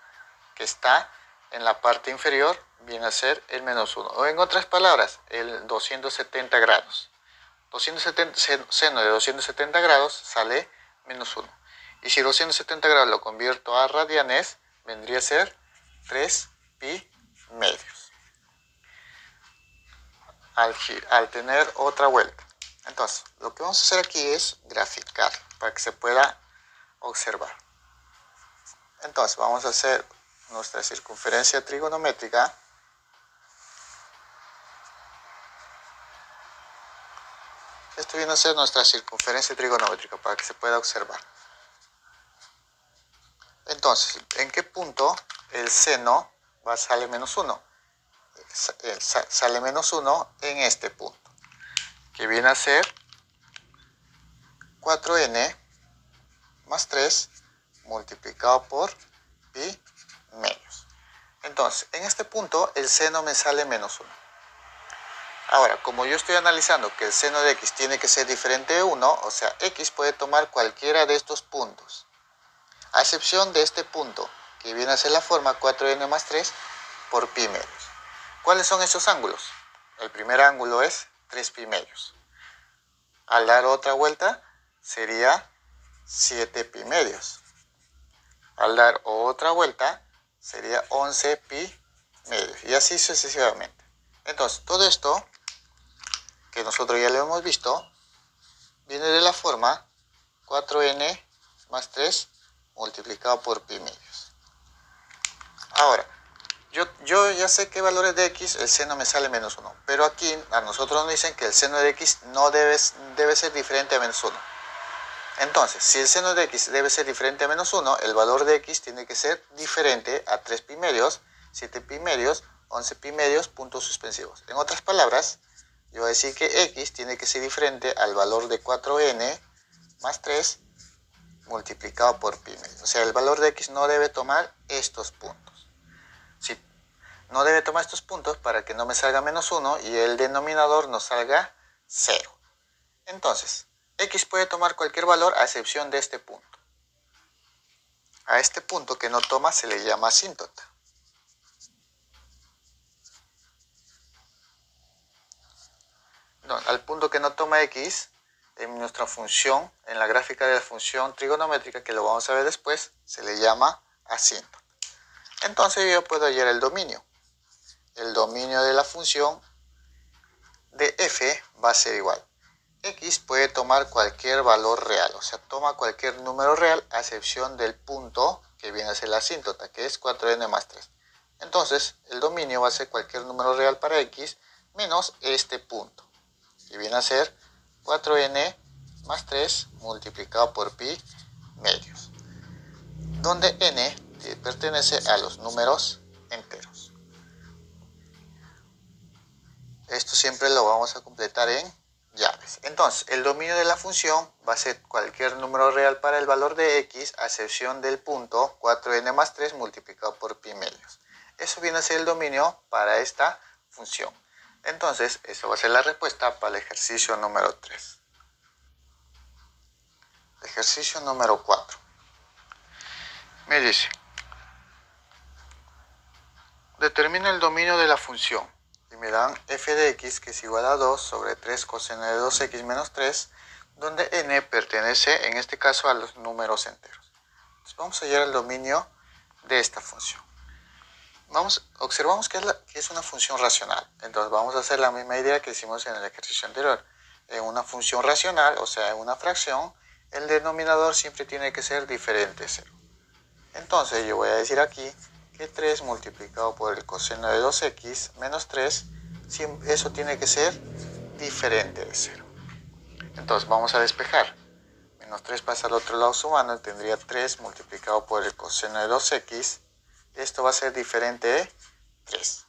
que está en la parte inferior viene a ser el menos 1. O en otras palabras, el 270 grados. Seno de 270 grados sale menos 1. Y si los 170 grados lo convierto a radianes, vendría a ser 3 pi medios. Al tener otra vuelta. Entonces, lo que vamos a hacer aquí es graficar para que se pueda observar. Entonces, vamos a hacer nuestra circunferencia trigonométrica. Esto viene a ser nuestra circunferencia trigonométrica para que se pueda observar. Entonces, ¿en qué punto el seno sale menos 1? Sale menos 1 en este punto, que viene a ser 4n más 3 multiplicado por pi medios. Entonces, en este punto el seno me sale menos 1. Ahora, como yo estoy analizando que el seno de x tiene que ser diferente de 1, o sea, x puede tomar cualquiera de estos puntos, a excepción de este punto, que viene a ser la forma 4n más 3 por pi medios. ¿Cuáles son esos ángulos? El primer ángulo es 3 pi medios. Al dar otra vuelta sería 7 pi medios. Al dar otra vuelta sería 11 pi medios. Y así sucesivamente. Entonces, todo esto, que nosotros ya lo hemos visto, viene de la forma 4n más 3 multiplicado por pi medios. Ahora, yo ya sé qué valores de x el seno me sale menos 1, pero aquí a nosotros nos dicen que el seno de x no debe ser diferente a menos 1. Entonces, si el seno de x debe ser diferente a menos 1, el valor de x tiene que ser diferente a 3 pi medios, 7 pi medios, 11 pi medios, puntos suspensivos. En otras palabras, yo voy a decir que x tiene que ser diferente al valor de 4n más 3 multiplicado por pi medios. O sea, el valor de x no debe tomar estos puntos. Si no debe tomar estos puntos para que no me salga menos 1 y el denominador nos salga 0. Entonces, x puede tomar cualquier valor a excepción de este punto. A este punto que no toma se le llama asíntota. No, al punto que no toma x, en nuestra función, en la gráfica de la función trigonométrica, que lo vamos a ver después, se le llama asíntota. Entonces yo puedo hallar el dominio. El dominio de la función de f va a ser igual. X puede tomar cualquier valor real, o sea, toma cualquier número real a excepción del punto que viene a ser la asíntota, que es 4n más 3. Entonces, el dominio va a ser cualquier número real para x menos este punto, que viene a ser 4n más 3 multiplicado por pi medios, donde n pertenece a los números enteros. Esto siempre lo vamos a completar en llaves. Entonces, el dominio de la función va a ser cualquier número real para el valor de x, a excepción del punto 4n más 3 multiplicado por pi medios. Eso viene a ser el dominio para esta función. Entonces, eso va a ser la respuesta para el ejercicio número 3. Ejercicio número 4. Me dice, determina el dominio de la función. Y me dan f de x, que es igual a 2 sobre 3 coseno de 2x menos 3, donde n pertenece, en este caso, a los números enteros. Entonces vamos a hallar el dominio de esta función. Observamos que es una función racional. Entonces vamos a hacer la misma idea que hicimos en el ejercicio anterior. En una función racional, o sea, en una fracción, el denominador siempre tiene que ser diferente de 0. Entonces yo voy a decir aquí que 3 multiplicado por el coseno de 2x menos 3, eso tiene que ser diferente de 0. Entonces vamos a despejar. Menos 3 pasa al otro lado sumando, tendría 3 multiplicado por el coseno de 2x. Esto va a ser diferente de 3.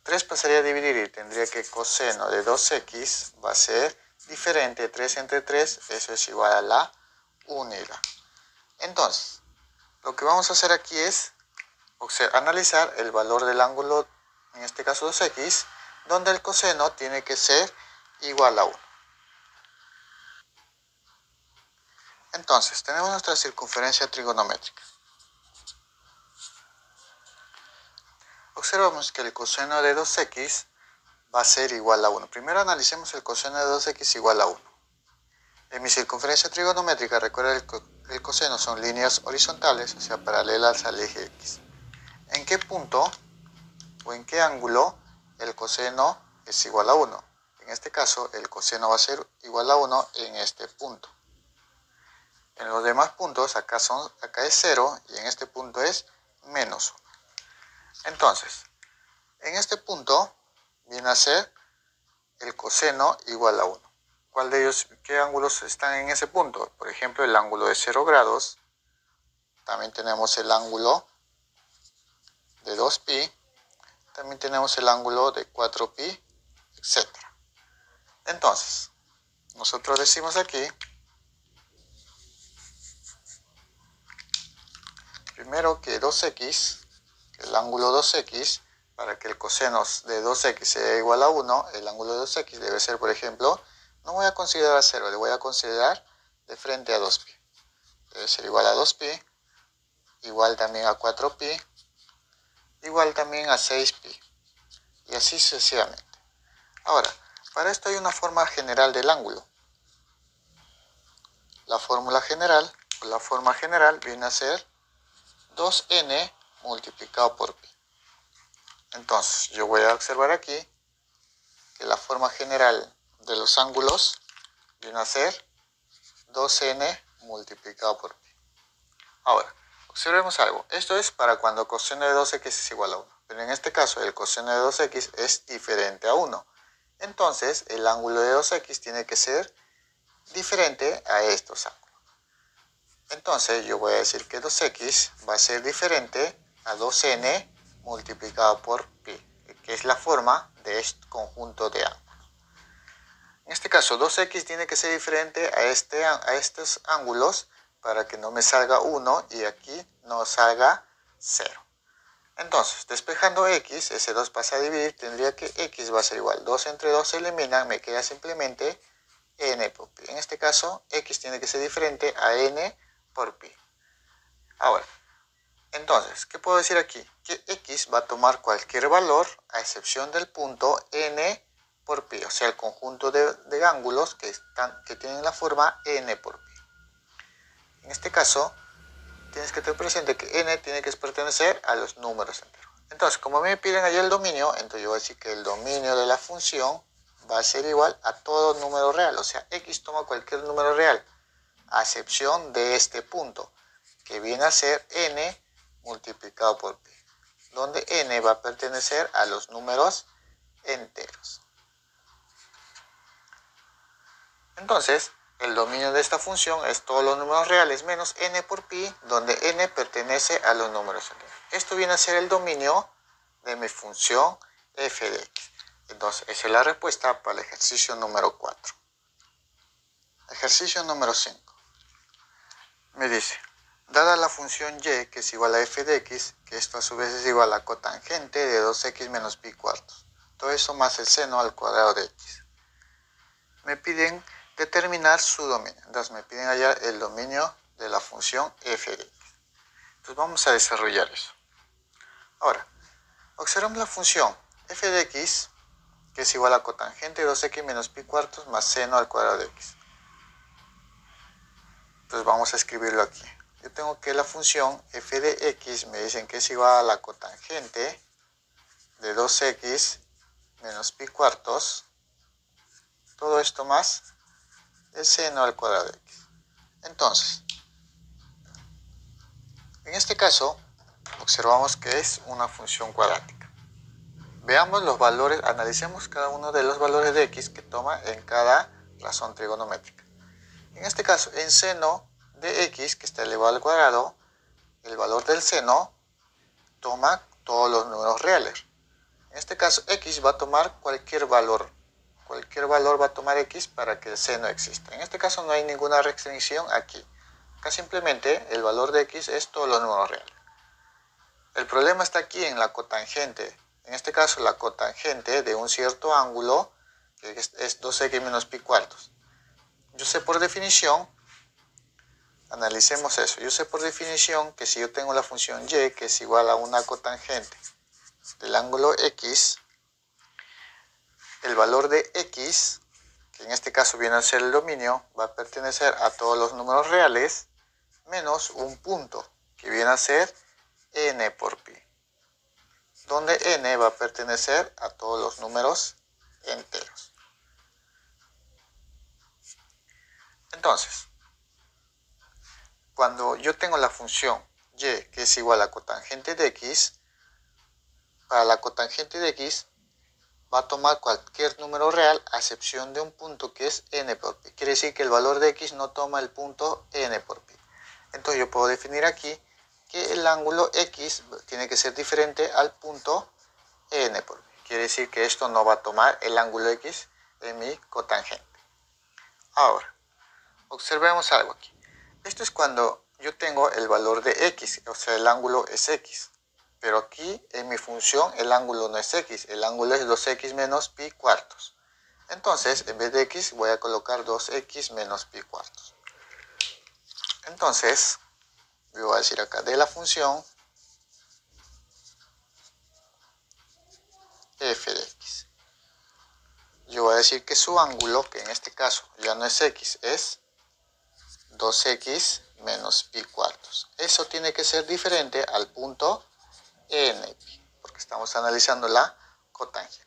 3 pasaría a dividir y tendría que coseno de 2x va a ser diferente de 3 entre 3. Eso es igual a la unidad. Entonces, lo que vamos a hacer aquí es analizar el valor del ángulo, en este caso 2x, donde el coseno tiene que ser igual a 1. Entonces, tenemos nuestra circunferencia trigonométrica. Observamos que el coseno de 2x va a ser igual a 1. Primero analicemos el coseno de 2x igual a 1. En mi circunferencia trigonométrica, recuerda el coseno son líneas horizontales, o sea, paralelas al eje X. ¿En qué punto o en qué ángulo el coseno es igual a 1? En este caso, el coseno va a ser igual a 1 en este punto. En los demás puntos, acá es 0 y en este punto es menos 1. Entonces, en este punto viene a ser el coseno igual a 1. ¿Cuál de ellos, qué ángulos están en ese punto? Por ejemplo, el ángulo de 0 grados. También tenemos el ángulo de 2pi. También tenemos el ángulo de 4pi, etc. Entonces, nosotros decimos aquí, primero que 2x, el ángulo 2x, para que el coseno de 2x sea igual a 1, el ángulo de 2x debe ser, por ejemplo, no voy a considerar 0, le voy a considerar de frente a 2pi. Debe ser igual a 2pi, igual también a 4pi, igual también a 6pi, y así sucesivamente. Ahora, para esto hay una forma general del ángulo. La fórmula general, o la forma general, viene a ser 2n multiplicado por pi. Entonces, yo voy a observar aquí que la forma general de los ángulos viene a ser 2n multiplicado por pi. Ahora, observemos algo. Esto es para cuando coseno de 2x es igual a 1. Pero en este caso, el coseno de 2x es diferente a 1. Entonces, el ángulo de 2x tiene que ser diferente a estos ángulos. Entonces, yo voy a decir que 2x va a ser diferente a 2n multiplicado por pi, que es la forma de este conjunto de ángulos. En este caso, 2x tiene que ser diferente a estos ángulos para que no me salga 1 y aquí no salga 0. Entonces, despejando x, ese 2 pasa a dividir, tendría que x va a ser igual. 2 entre 2 se eliminan, me queda simplemente n por pi. En este caso, x tiene que ser diferente a n por pi. Ahora, entonces, ¿qué puedo decir aquí? Que x va a tomar cualquier valor a excepción del punto n por pi, o sea, el conjunto de ángulos que tienen la forma n por pi. En este caso, tienes que tener presente que n tiene que pertenecer a los números enteros. Entonces, como me piden ahí el dominio, entonces yo voy a decir que el dominio de la función va a ser igual a todo número real, o sea, x toma cualquier número real, a excepción de este punto, que viene a ser n multiplicado por pi, donde n va a pertenecer a los números enteros. Entonces, el dominio de esta función es todos los números reales menos n por pi, donde n pertenece a los números enteros. Esto viene a ser el dominio de mi función f de x. Entonces, esa es la respuesta para el ejercicio número 4. Ejercicio número 5. Me dice, dada la función y, que es igual a f de x, que esto a su vez es igual a cotangente de 2x menos pi cuartos. Todo eso más el seno al cuadrado de x. Me piden determinar su dominio. Entonces me piden hallar el dominio de la función f de x. Entonces vamos a desarrollar eso. Ahora, observamos la función f de x, que es igual a cotangente de 2x menos pi cuartos más seno al cuadrado de x. Entonces vamos a escribirlo aquí. Yo tengo que la función f de x me dicen que es igual a la cotangente de 2x menos pi cuartos, todo esto más el seno al cuadrado de x. Entonces, en este caso, observamos que es una función cuadrática. Veamos los valores, analicemos cada uno de los valores de x que toma en cada razón trigonométrica. En este caso, en seno de x, que está elevado al cuadrado, el valor del seno toma todos los números reales. En este caso, x va a tomar cualquier valor. Cualquier valor va a tomar x para que el seno exista. En este caso no hay ninguna restricción aquí. Acá simplemente el valor de x es todos los números reales. El problema está aquí en la cotangente. En este caso, la cotangente de un cierto ángulo, que es 2x menos pi cuartos. Yo sé por definición, analicemos eso. Yo sé por definición que si yo tengo la función y, que es igual a una cotangente del ángulo x, el valor de x, que en este caso viene a ser el dominio, va a pertenecer a todos los números reales menos un punto, que viene a ser n por pi, donde n va a pertenecer a todos los números enteros. Entonces, cuando yo tengo la función y que es igual a cotangente de x, para la cotangente de x va a tomar cualquier número real a excepción de un punto que es n por pi. Quiere decir que el valor de x no toma el punto n por pi. Entonces yo puedo definir aquí que el ángulo x tiene que ser diferente al punto n por pi. Quiere decir que esto no va a tomar el ángulo x de mi cotangente. Ahora, observemos algo aquí. Esto es cuando yo tengo el valor de x, o sea, el ángulo es x. Pero aquí en mi función el ángulo no es x, el ángulo es 2x menos pi cuartos. Entonces, en vez de x voy a colocar 2x menos pi cuartos. Entonces, yo voy a decir acá de la función f de x. Yo voy a decir que su ángulo, que en este caso ya no es x, es 2x menos pi cuartos. Eso tiene que ser diferente al punto n, porque estamos analizando la cotangente.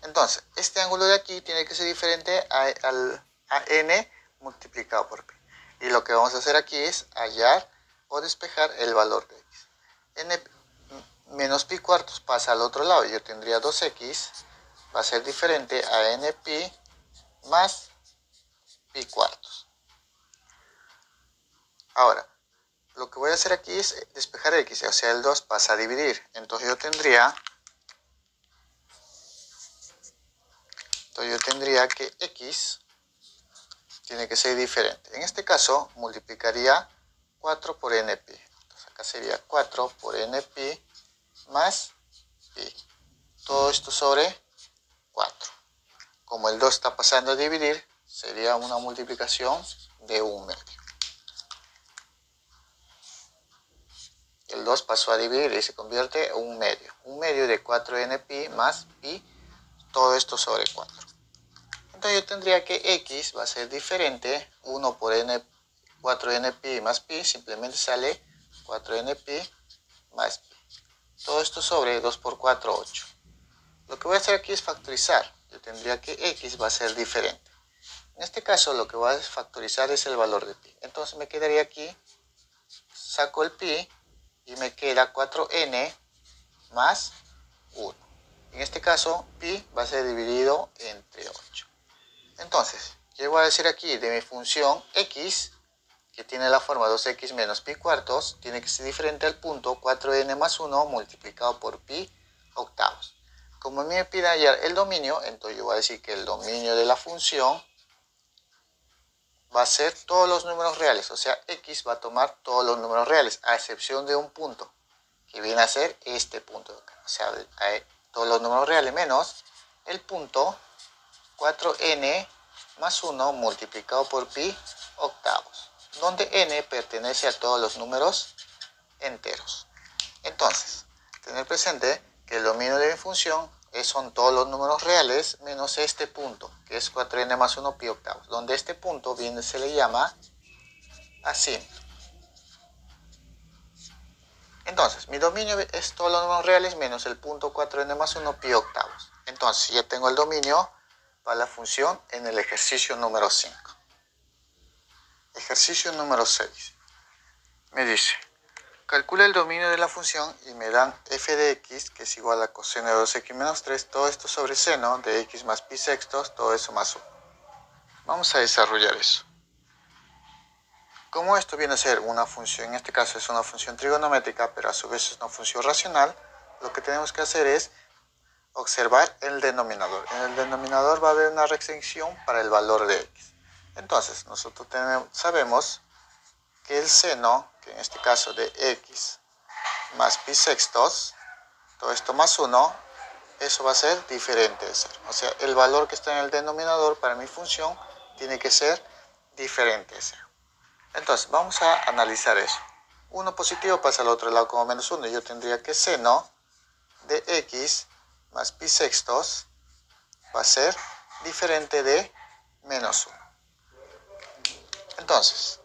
Entonces, este ángulo de aquí tiene que ser diferente a n multiplicado por pi. Y lo que vamos a hacer aquí es hallar o despejar el valor de x. n menos pi cuartos pasa al otro lado. Yo tendría 2x, va a ser diferente a n pi más pi cuartos. Ahora, lo que voy a hacer aquí es despejar x, o sea, el 2 pasa a dividir. Entonces yo tendría que x tiene que ser diferente. En este caso, multiplicaría 4 por n pi. Entonces acá sería 4 por n pi más pi. Todo esto sobre 4. Como el 2 está pasando a dividir, sería una multiplicación de 1 medio. El 2 pasó a dividir y se convierte en 1 medio. 1 medio de 4n pi más pi, todo esto sobre 4. Entonces yo tendría que x va a ser diferente, 1 por n, 4n pi más pi, simplemente sale 4n pi más pi. Todo esto sobre 2 por 4, 8. Lo que voy a hacer aquí es factorizar. Yo tendría que x va a ser diferente. En este caso lo que voy a factorizar es el valor de pi. Entonces me quedaría aquí, saco el pi y me queda 4n más 1. En este caso pi va a ser dividido entre 8. Entonces, yo voy a decir aquí de mi función x, que tiene la forma 2x menos pi cuartos, tiene que ser diferente al punto 4n más 1 multiplicado por pi octavos. Como a mí me pide hallar el dominio, entonces yo voy a decir que el dominio de la función va a ser todos los números reales, o sea, x va a tomar todos los números reales, a excepción de un punto, que viene a ser este punto de acá. O sea, todos los números reales menos el punto 4n más 1 multiplicado por pi octavos, donde n pertenece a todos los números enteros. Entonces, tener presente que el dominio de mi función son todos los números reales menos este punto, que es 4n más 1 pi octavos, donde este punto se le llama asímptoto. Entonces, mi dominio es todos los números reales menos el punto 4n más 1 pi octavos. Entonces, ya tengo el dominio para la función en el ejercicio número 5. Ejercicio número 6. Me dice, calcula el dominio de la función y me dan f de x, que es igual a coseno de 2x menos 3, todo esto sobre seno de x más pi sextos, todo eso más 1. Vamos a desarrollar eso. Como esto viene a ser una función, en este caso es una función trigonométrica, pero a su vez es una función racional, lo que tenemos que hacer es observar el denominador. En el denominador va a haber una restricción para el valor de x. Entonces, nosotros sabemos que el seno, que en este caso de x más pi sextos, todo esto más 1, eso va a ser diferente de 0. O sea, el valor que está en el denominador para mi función tiene que ser diferente de 0. Entonces, vamos a analizar eso. 1 positivo pasa al otro lado como menos 1. Yo tendría que seno de x más pi sextos va a ser diferente de menos 1. Entonces,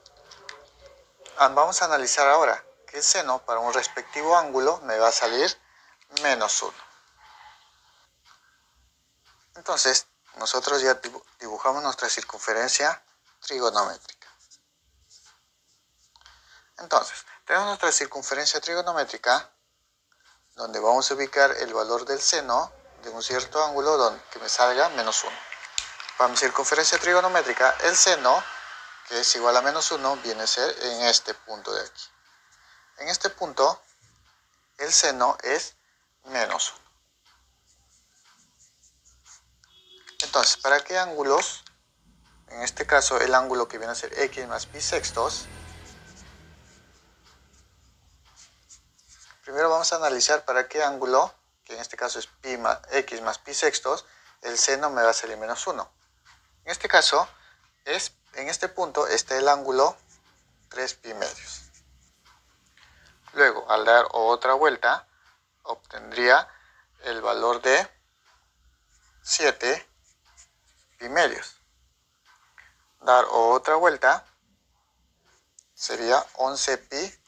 Vamos a analizar ahora que el seno para un respectivo ángulo me va a salir -1. Entonces, nosotros ya dibujamos nuestra circunferencia trigonométrica. Entonces, tenemos nuestra circunferencia trigonométrica, donde vamos a ubicar el valor del seno de un cierto ángulo que me salga -1. Para mi circunferencia trigonométrica, el seno, que es igual a -1, viene a ser en este punto de aquí. En este punto, el seno es -1. Entonces, ¿para qué ángulos? En este caso, el ángulo que viene a ser x más pi sextos. Primero vamos a analizar para qué ángulo, que en este caso es x más pi sextos, el seno me va a salir -1. En este caso, en este punto está el ángulo 3 pi medios. Luego, al dar otra vuelta, obtendría el valor de 7 pi medios. Dar otra vuelta sería 11 pi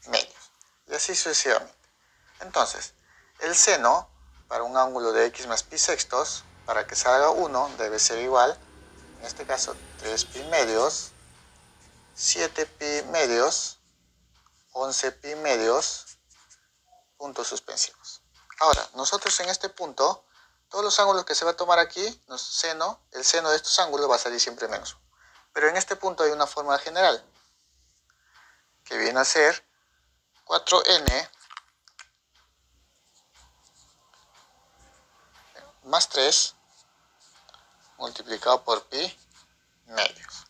medios. Y así sucesivamente. Entonces, el seno para un ángulo de x más pi sextos, para que salga 1, debe ser igual, en este caso 3 pi medios, 7 pi medios, 11 pi medios, puntos suspensivos. Ahora, nosotros en este punto, todos los ángulos que se va a tomar aquí, el seno de estos ángulos va a salir siempre -1. Pero en este punto hay una fórmula general, que viene a ser 4n más 3 multiplicado por pi medios.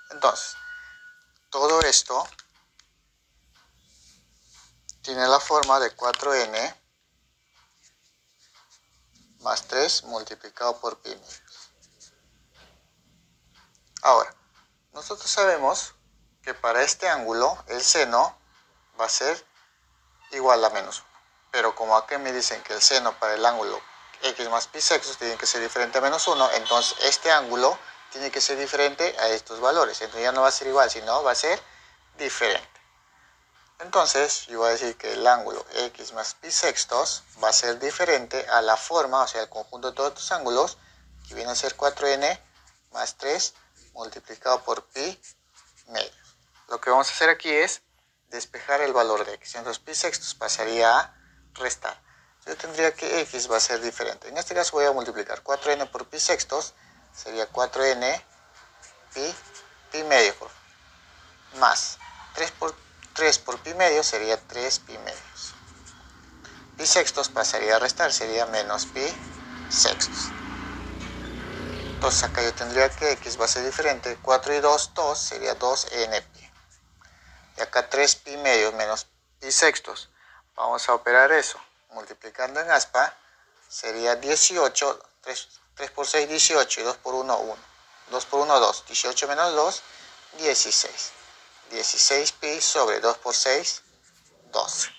Entonces, todo esto tiene la forma de 4n más 3 multiplicado por pi medios. Ahora, nosotros sabemos que para este ángulo el seno va a ser igual a -1. Pero como aquí me dicen que el seno para el ángulo x más pi sextos tiene que ser diferente a -1, entonces este ángulo tiene que ser diferente a estos valores. Entonces ya no va a ser igual, sino va a ser diferente. Entonces yo voy a decir que el ángulo x más pi sextos va a ser diferente a la forma, o sea, el conjunto de todos estos ángulos, que viene a ser 4n más 3 multiplicado por pi medios. Lo que vamos a hacer aquí es despejar el valor de x. Entonces pi sextos pasaría a restar. Yo tendría que x va a ser diferente. En este caso voy a multiplicar 4n por pi sextos, sería 4n pi medio más 3 por pi medio sería 3 pi medios. Pi sextos pasaría a restar, sería menos pi sextos. Entonces acá yo tendría que x va a ser diferente. 4 y 2, 2 sería 2n pi. Y acá 3 pi medios menos pi sextos. Vamos a operar eso. Multiplicando en aspa sería 18. 3 por 6, 18. Y 2 por 1, 1. 2 por 1, 2. 18 menos 2, 16. 16 pi sobre 2 por 6, 12.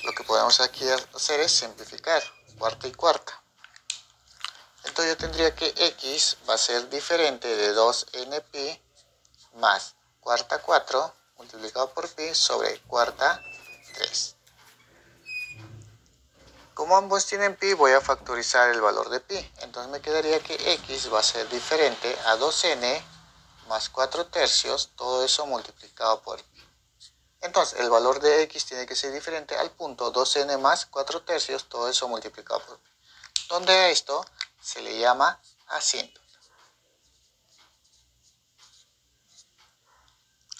Lo que podemos aquí hacer es simplificar. Cuarta y cuarta. Entonces yo tendría que x va a ser diferente de 2n pi más cuarta 4 multiplicado por pi sobre cuarta 3. Como ambos tienen pi, voy a factorizar el valor de pi. Entonces me quedaría que x va a ser diferente a 2n más 4 tercios, todo eso multiplicado por pi. Entonces el valor de x tiene que ser diferente al punto 2n más 4 tercios, todo eso multiplicado por pi. Donde a esto se le llama asíntota.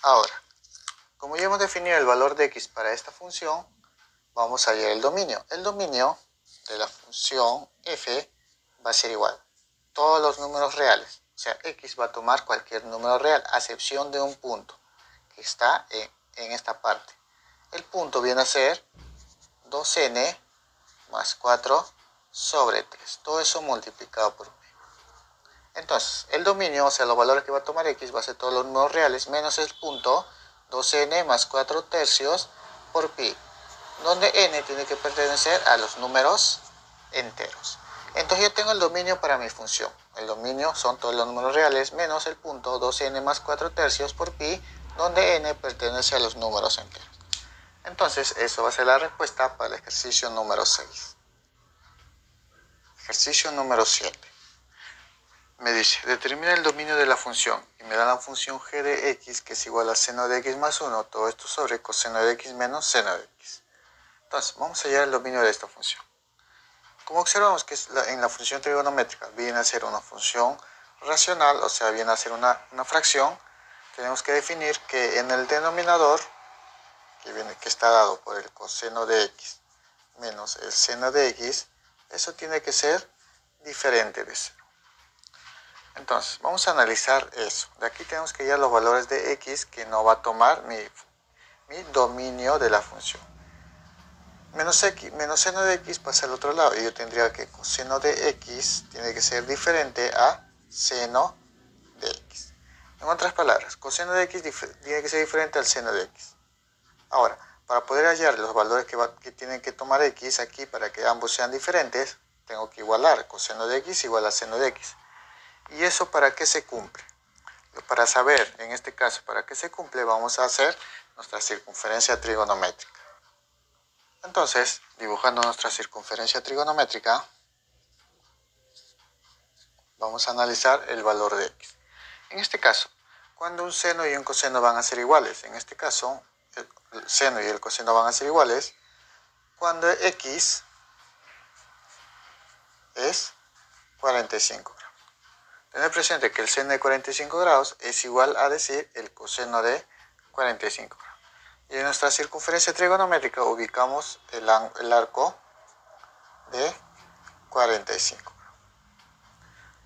Ahora, como ya hemos definido el valor de x para esta función, vamos a hallar el dominio. El dominio de la función f va a ser igual. Todos los números reales. O sea, x va a tomar cualquier número real, a excepción de un punto que está en esta parte. El punto viene a ser 2n más 4 sobre 3. Todo eso multiplicado por pi. Entonces, el dominio, o sea, los valores que va a tomar x va a ser todos los números reales menos el punto 2n más 4 tercios por pi, donde n tiene que pertenecer a los números enteros. Entonces yo tengo el dominio para mi función. El dominio son todos los números reales menos el punto 2n más 4 tercios por pi, donde n pertenece a los números enteros. Entonces eso va a ser la respuesta para el ejercicio número 6. Ejercicio número 7. Me dice, determina el dominio de la función y me da la función g de x que es igual a seno de x más 1, todo esto sobre coseno de x menos seno de x. Entonces vamos a hallar el dominio de esta función. Como observamos que en la función trigonométrica viene a ser una función racional, o sea, viene a ser una fracción, tenemos que definir que en el denominador, que está dado por el coseno de x menos el seno de x, eso tiene que ser diferente de 0. Entonces, vamos a analizar eso. De aquí tenemos que hallar los valores de x que no va a tomar mi dominio de la función. Menos seno de x pasa al otro lado y yo tendría que coseno de x tiene que ser diferente a seno de x. En otras palabras, coseno de x tiene que ser diferente al seno de x. Ahora, para poder hallar los valores que tienen que tomar x aquí para que ambos sean diferentes, tengo que igualar coseno de x igual a seno de x. ¿Y eso para qué se cumple? Para saber, en este caso, para qué se cumple, vamos a hacer nuestra circunferencia trigonométrica. Entonces, dibujando nuestra circunferencia trigonométrica, vamos a analizar el valor de x. En este caso, cuando un seno y un coseno van a ser iguales, en este caso, el seno y el coseno van a ser iguales, cuando x es 45 grados. Tener presente que el seno de 45 grados es igual a decir el coseno de 45 grados. Y en nuestra circunferencia trigonométrica ubicamos el arco de 45 grados.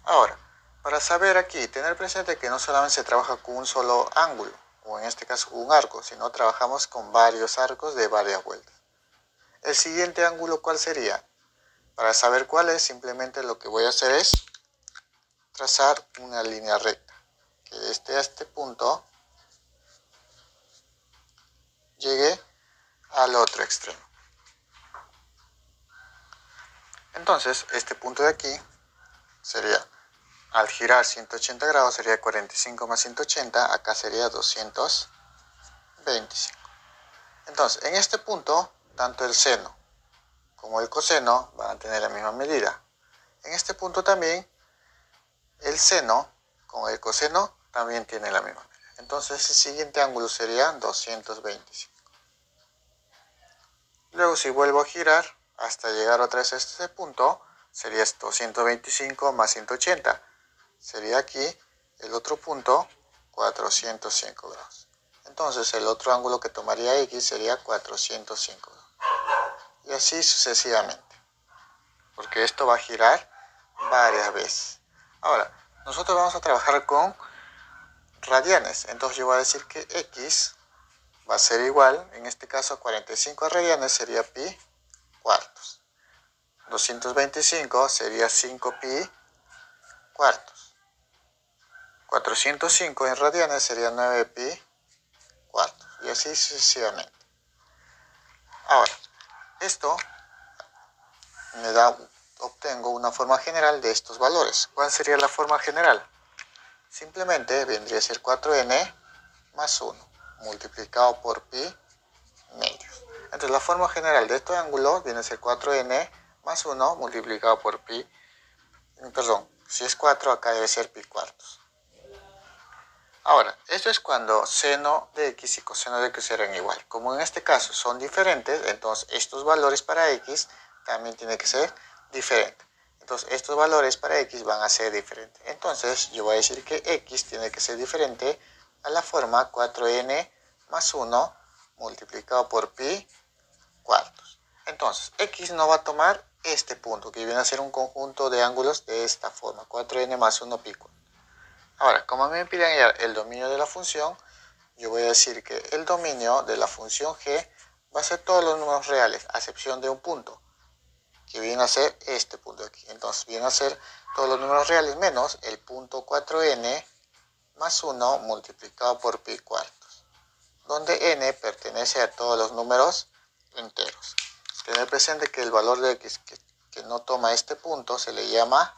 Ahora, para saber aquí, tener presente que no solamente se trabaja con un solo ángulo, o en este caso un arco, sino trabajamos con varios arcos de varias vueltas. El siguiente ángulo, ¿cuál sería? Para saber cuál es, simplemente lo que voy a hacer es trazar una línea recta, que desde este punto llegue al otro extremo. Entonces, este punto de aquí sería, al girar 180 grados, sería 45 más 180, acá sería 225. Entonces, en este punto, tanto el seno como el coseno van a tener la misma medida. En este punto también, el seno con el coseno también tiene la misma medida. Entonces, el siguiente ángulo sería 225. Luego, si vuelvo a girar hasta llegar otra vez a este punto, sería 225 más 180. Sería aquí el otro punto, 405 grados. Entonces, el otro ángulo que tomaría x sería 405 grados. Y así sucesivamente, porque esto va a girar varias veces. Ahora, nosotros vamos a trabajar con radianes. Entonces, yo voy a decir que x va a ser igual, en este caso 45 radianes sería pi cuartos. 225 sería 5 pi cuartos. 405 en radianes sería 9 pi cuartos. Y así sucesivamente. Ahora, esto obtengo una forma general de estos valores. ¿Cuál sería la forma general? Simplemente vendría a ser 4n más 1 multiplicado por pi medios. Entonces la forma general de este ángulo viene a ser 4n más 1 multiplicado por pi, perdón, si es 4 acá debe ser pi cuartos. Ahora, esto es cuando seno de x y coseno de x eran igual. Como en este caso son diferentes, entonces estos valores para x también tienen que ser diferentes. Entonces estos valores para x van a ser diferentes. Entonces yo voy a decir que x tiene que ser diferente a la forma 4n más 1 multiplicado por pi cuartos. Entonces x no va a tomar este punto, que viene a ser un conjunto de ángulos de esta forma, 4n más 1 pi cuartos. Ahora, como me piden hallar el dominio de la función, yo voy a decir que el dominio de la función g va a ser todos los números reales, a excepción de un punto, que viene a ser este punto de aquí. Entonces, viene a ser todos los números reales menos el punto 4n más 1 multiplicado por pi cuartos, donde n pertenece a todos los números enteros. Tener presente que el valor de x que que no toma este punto se le llama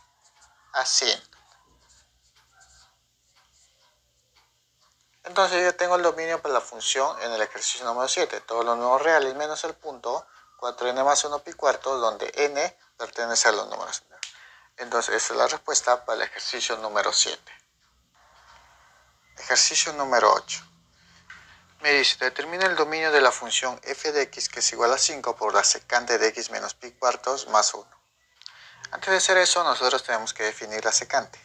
ascendente. Entonces yo tengo el dominio para la función en el ejercicio número 7. Todos los números reales menos el punto 4n más 1 pi cuartos, donde n pertenece a los números enteros. Entonces esa es la respuesta para el ejercicio número 7. Ejercicio número 8. Me dice, determina el dominio de la función f de x, que es igual a 5 por la secante de x menos pi cuartos más 1. Antes de hacer eso, nosotros tenemos que definir la secante.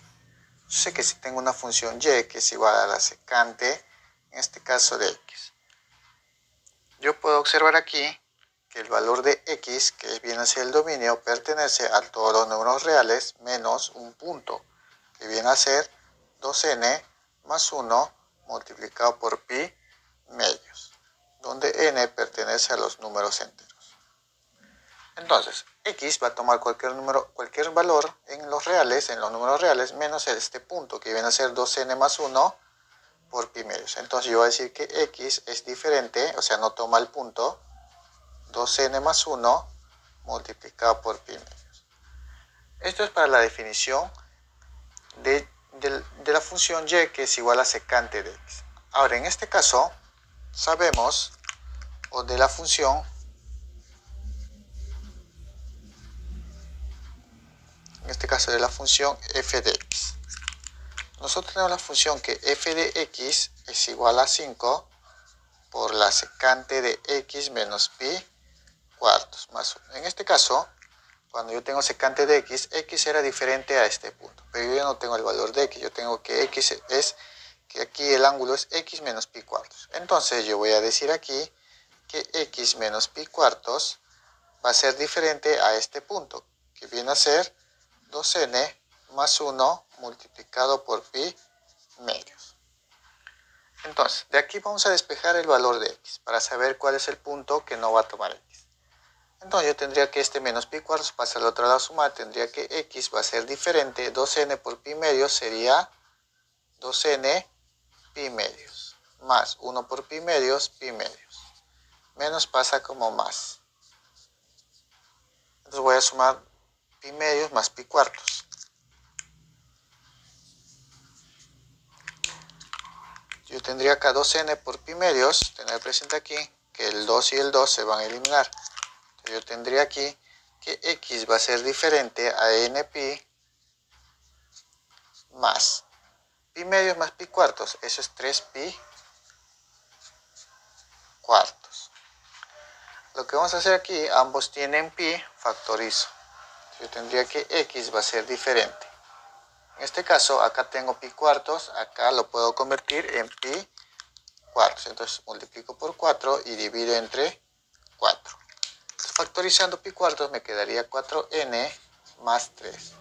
Yo sé que si tengo una función y que es igual a la secante, en este caso de x, yo puedo observar aquí que el valor de x, que viene a ser el dominio, pertenece a todos los números reales menos un punto, que viene a ser 2n más 1 multiplicado por pi medios, donde n pertenece a los números enteros. Entonces, x va a tomar cualquier valor en los números reales, menos este punto, que viene a ser 2n más 1 por pi medios. Entonces yo voy a decir que x es diferente, o sea, no toma el punto, 2n más 1 multiplicado por pi medios. Esto es para la definición de la función y, que es igual a secante de x. Ahora, en este caso, sabemos, o de la función, en este caso de la función f de x. Nosotros tenemos la función que f de x es igual a 5 por la secante de x menos pi cuartos más 1. En este caso, cuando yo tengo secante de x, x era diferente a este punto, pero yo ya no tengo el valor de x, yo tengo que x es, que aquí el ángulo es x menos pi cuartos. Entonces yo voy a decir aquí que x menos pi cuartos va a ser diferente a este punto, que viene a ser 2n más 1 multiplicado por pi medios. Entonces, de aquí vamos a despejar el valor de x, para saber cuál es el punto que no va a tomar x. Entonces yo tendría que este menos pi cuartos pasa al otro lado a sumar, tendría que x va a ser diferente, 2n por pi medios sería 2n pi medios, más 1 por pi medios, menos pasa como más. Entonces voy a sumar pi medios más pi cuartos. Yo tendría acá 2n por pi medios, tener presente aquí que el 2 y el 2 se van a eliminar. Entonces yo tendría aquí que x va a ser diferente a n pi más pi medios más pi cuartos, eso es 3 pi cuartos. Lo que vamos a hacer aquí, ambos tienen pi, factorizo. Yo tendría que x va a ser diferente. En este caso, acá tengo pi cuartos, acá lo puedo convertir en pi cuartos. Entonces multiplico por 4 y divido entre 4. Entonces, factorizando pi cuartos me quedaría 4n más 3.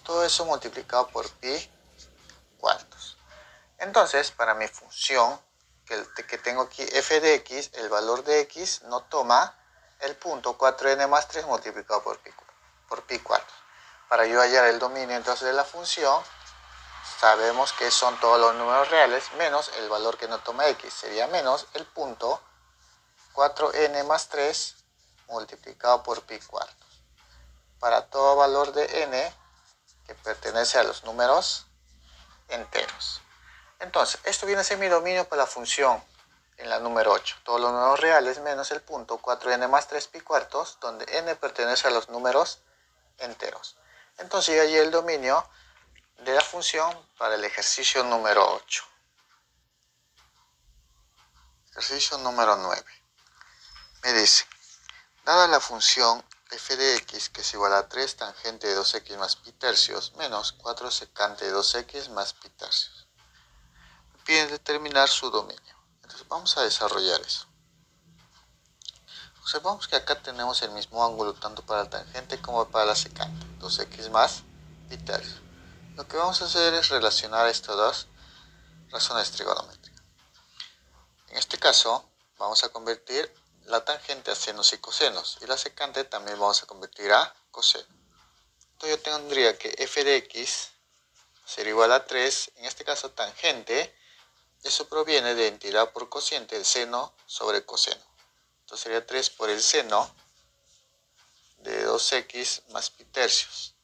Todo eso multiplicado por pi cuartos. Entonces, para mi función, que tengo aquí f de x, el valor de x no toma el punto 4n más 3 multiplicado por pi cuartos. Para yo hallar el dominio entonces de la función, sabemos que son todos los números reales menos el valor que no toma x, sería menos el punto 4n más 3 multiplicado por pi cuartos. Para todo valor de n que pertenece a los números enteros. Entonces, esto viene a ser mi dominio para la función en la número 8. Todos los números reales menos el punto 4n más 3 pi cuartos, donde n pertenece a los números enteros. Entonces, yo hallé el dominio de la función para el ejercicio número 8. Ejercicio número 9. Me dice, dada la función f de x, que es igual a 3 tangente de 2x más pi tercios, menos 4 secante de 2x más pi tercios. Me piden determinar su dominio. Entonces vamos a desarrollar eso. Observamos que acá tenemos el mismo ángulo tanto para la tangente como para la secante, 2x más pi tercios. Lo que vamos a hacer es relacionar estas dos razones trigonométricas. En este caso, vamos a convertir la tangente a senos y cosenos, y la secante también vamos a convertir a coseno. Entonces yo tendría que f de x sería igual a 3, en este caso tangente, eso proviene de entidad por cociente, el seno sobre coseno. Entonces sería 3 por el seno de 2x más pi tercios.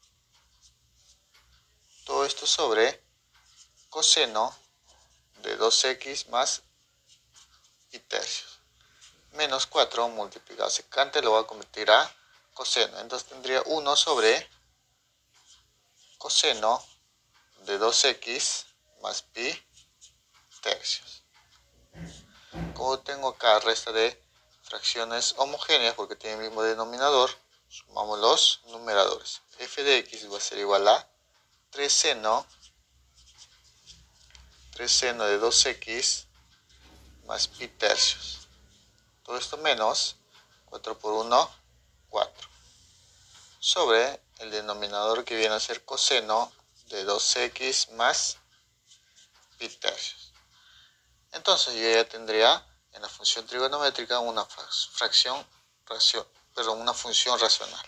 Todo esto sobre coseno de 2x más pi tercios. Menos 4 multiplicado secante lo voy a convertir a coseno. Entonces tendría 1 sobre coseno de 2x más pi tercios. Como tengo acá resta de fracciones homogéneas porque tienen el mismo denominador, sumamos los numeradores. F de x va a ser igual a 3 seno de 2x más pi tercios. Todo esto menos 4 por 1, 4. Sobre el denominador que viene a ser coseno de 2x más pi tercios. Entonces yo ya tendría en la función trigonométrica una función racional.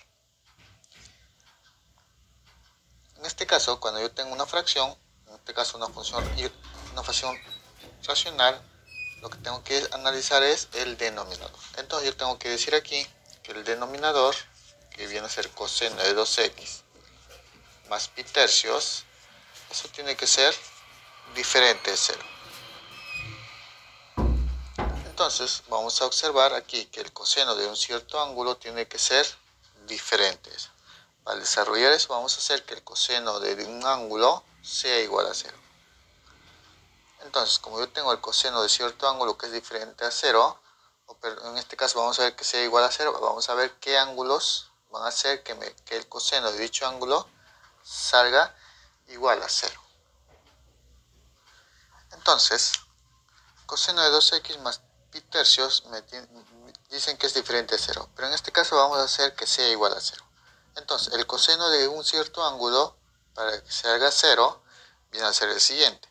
En este caso, cuando yo tengo una fracción, en este caso una función racional, lo que tengo que analizar es el denominador. Entonces yo tengo que decir aquí que el denominador, que viene a ser coseno de 2x más pi tercios, eso tiene que ser diferente de 0. Entonces vamos a observar aquí que el coseno de un cierto ángulo tiene que ser diferente. Para desarrollar eso vamos a hacer que el coseno de un ángulo sea igual a 0. Entonces, como yo tengo el coseno de cierto ángulo que es diferente a 0, en este caso vamos a ver que sea igual a 0, vamos a ver qué ángulos van a hacer que el coseno de dicho ángulo salga igual a 0. Entonces, coseno de 2x más pi tercios me dicen que es diferente a 0, pero en este caso vamos a hacer que sea igual a 0. Entonces, el coseno de un cierto ángulo, para que se haga 0, viene a ser el siguiente.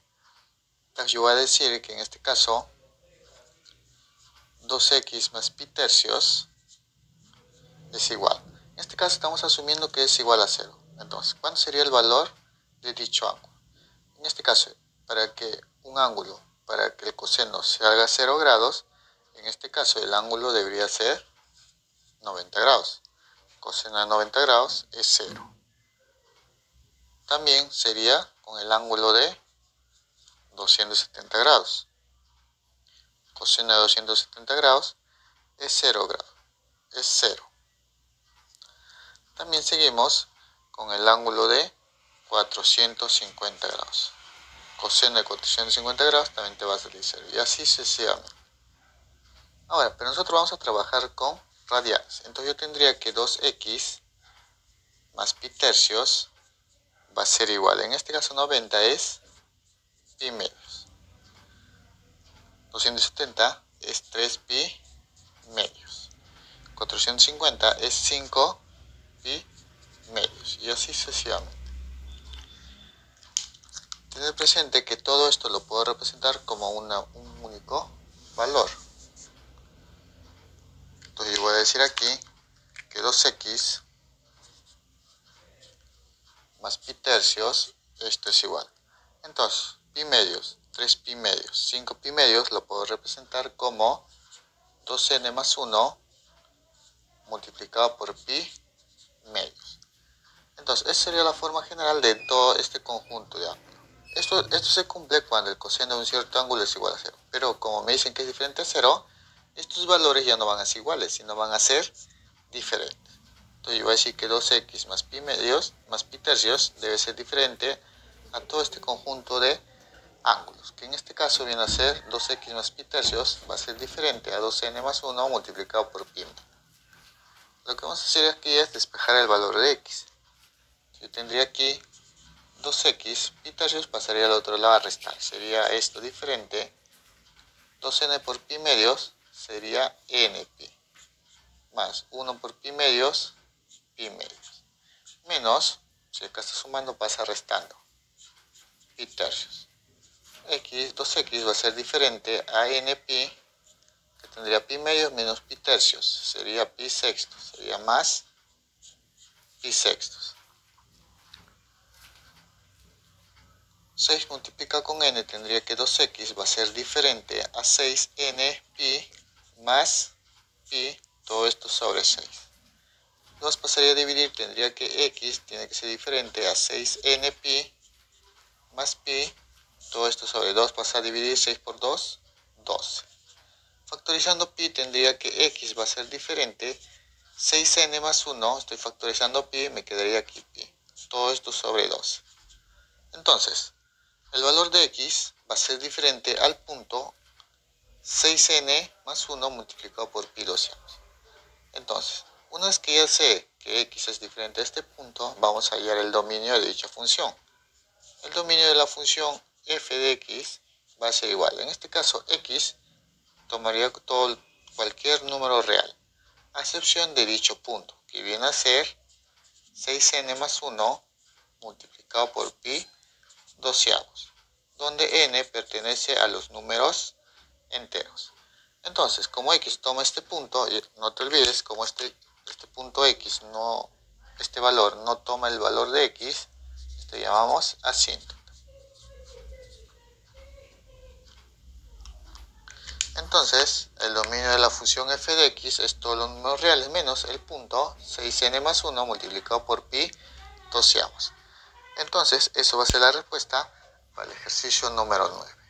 Entonces, yo voy a decir que en este caso, 2x más pi tercios es igual. En este caso estamos asumiendo que es igual a 0. Entonces, ¿cuánto sería el valor de dicho ángulo? En este caso, para que el coseno se haga 0 grados, en este caso el ángulo debería ser 90 grados. Coseno de 90 grados es 0. También sería con el ángulo de 270 grados. Coseno de 270 grados es 0 grados. Es 0. También seguimos con el ángulo de 450 grados. Coseno de 450 grados también te va a salir 0. Y así sucesivamente. Ahora, pero nosotros vamos a trabajar con radianes. Entonces yo tendría que 2x más pi tercios va a ser igual. En este caso 90 es pi medios. 270 es 3 pi medios. 450 es 5 pi medios. Y así sucesivamente. Tener presente que todo esto lo puedo representar como un único valor. Entonces yo voy a decir aquí que 2x más pi tercios, esto es igual. Entonces, pi medios, 3 pi medios, 5 pi medios lo puedo representar como 2n más 1 multiplicado por pi medios. Entonces, esa sería la forma general de todo este conjunto de ángulos. Esto se cumple cuando el coseno de un cierto ángulo es igual a 0. Pero como me dicen que es diferente a 0, estos valores ya no van a ser iguales, sino van a ser diferentes. Entonces yo voy a decir que 2x más pi medios, más pi tercios, debe ser diferente a todo este conjunto de ángulos. Que en este caso viene a ser 2x más pi tercios, va a ser diferente a 2n más 1 multiplicado por pi. Lo que vamos a hacer aquí es despejar el valor de x. Yo tendría aquí 2x, pi tercios pasaría al otro lado a restar. Sería esto diferente. 2n por pi medios sería npi. Más 1 por pi medios, pi medios. Menos, si acá está sumando pasa restando. Pi tercios. 2x va a ser diferente a npi, que tendría pi medios menos pi tercios. Sería pi sextos. Sería más pi sextos. 6 multiplicado con n tendría que 2x va a ser diferente a 6n pi más pi, todo esto sobre 6. 2 pasaría a dividir, tendría que x tiene que ser diferente a 6n pi más pi. Todo esto sobre 2 pasa a dividir, 6 por 2, 12. Factorizando pi tendría que x va a ser diferente 6n más 1, estoy factorizando pi, me quedaría aquí pi. Todo esto sobre 2. Entonces, el valor de x va a ser diferente al punto 6n más 1 multiplicado por pi doceavos. Entonces, una vez que ya sé que x es diferente a este punto, vamos a hallar el dominio de dicha función. El dominio de la función f de x va a ser igual. En este caso, x tomaría cualquier número real, a excepción de dicho punto, que viene a ser 6n más 1 multiplicado por pi doceavos, donde n pertenece a los números enteros. Entonces, como x toma este punto, y no te olvides, como este punto x, este valor no toma el valor de x, esto llamamos asíntota. Entonces, el dominio de la función f de x es todos los números reales menos el punto 6n más 1 multiplicado por pi doceavos. Entonces, eso va a ser la respuesta para el ejercicio número 9.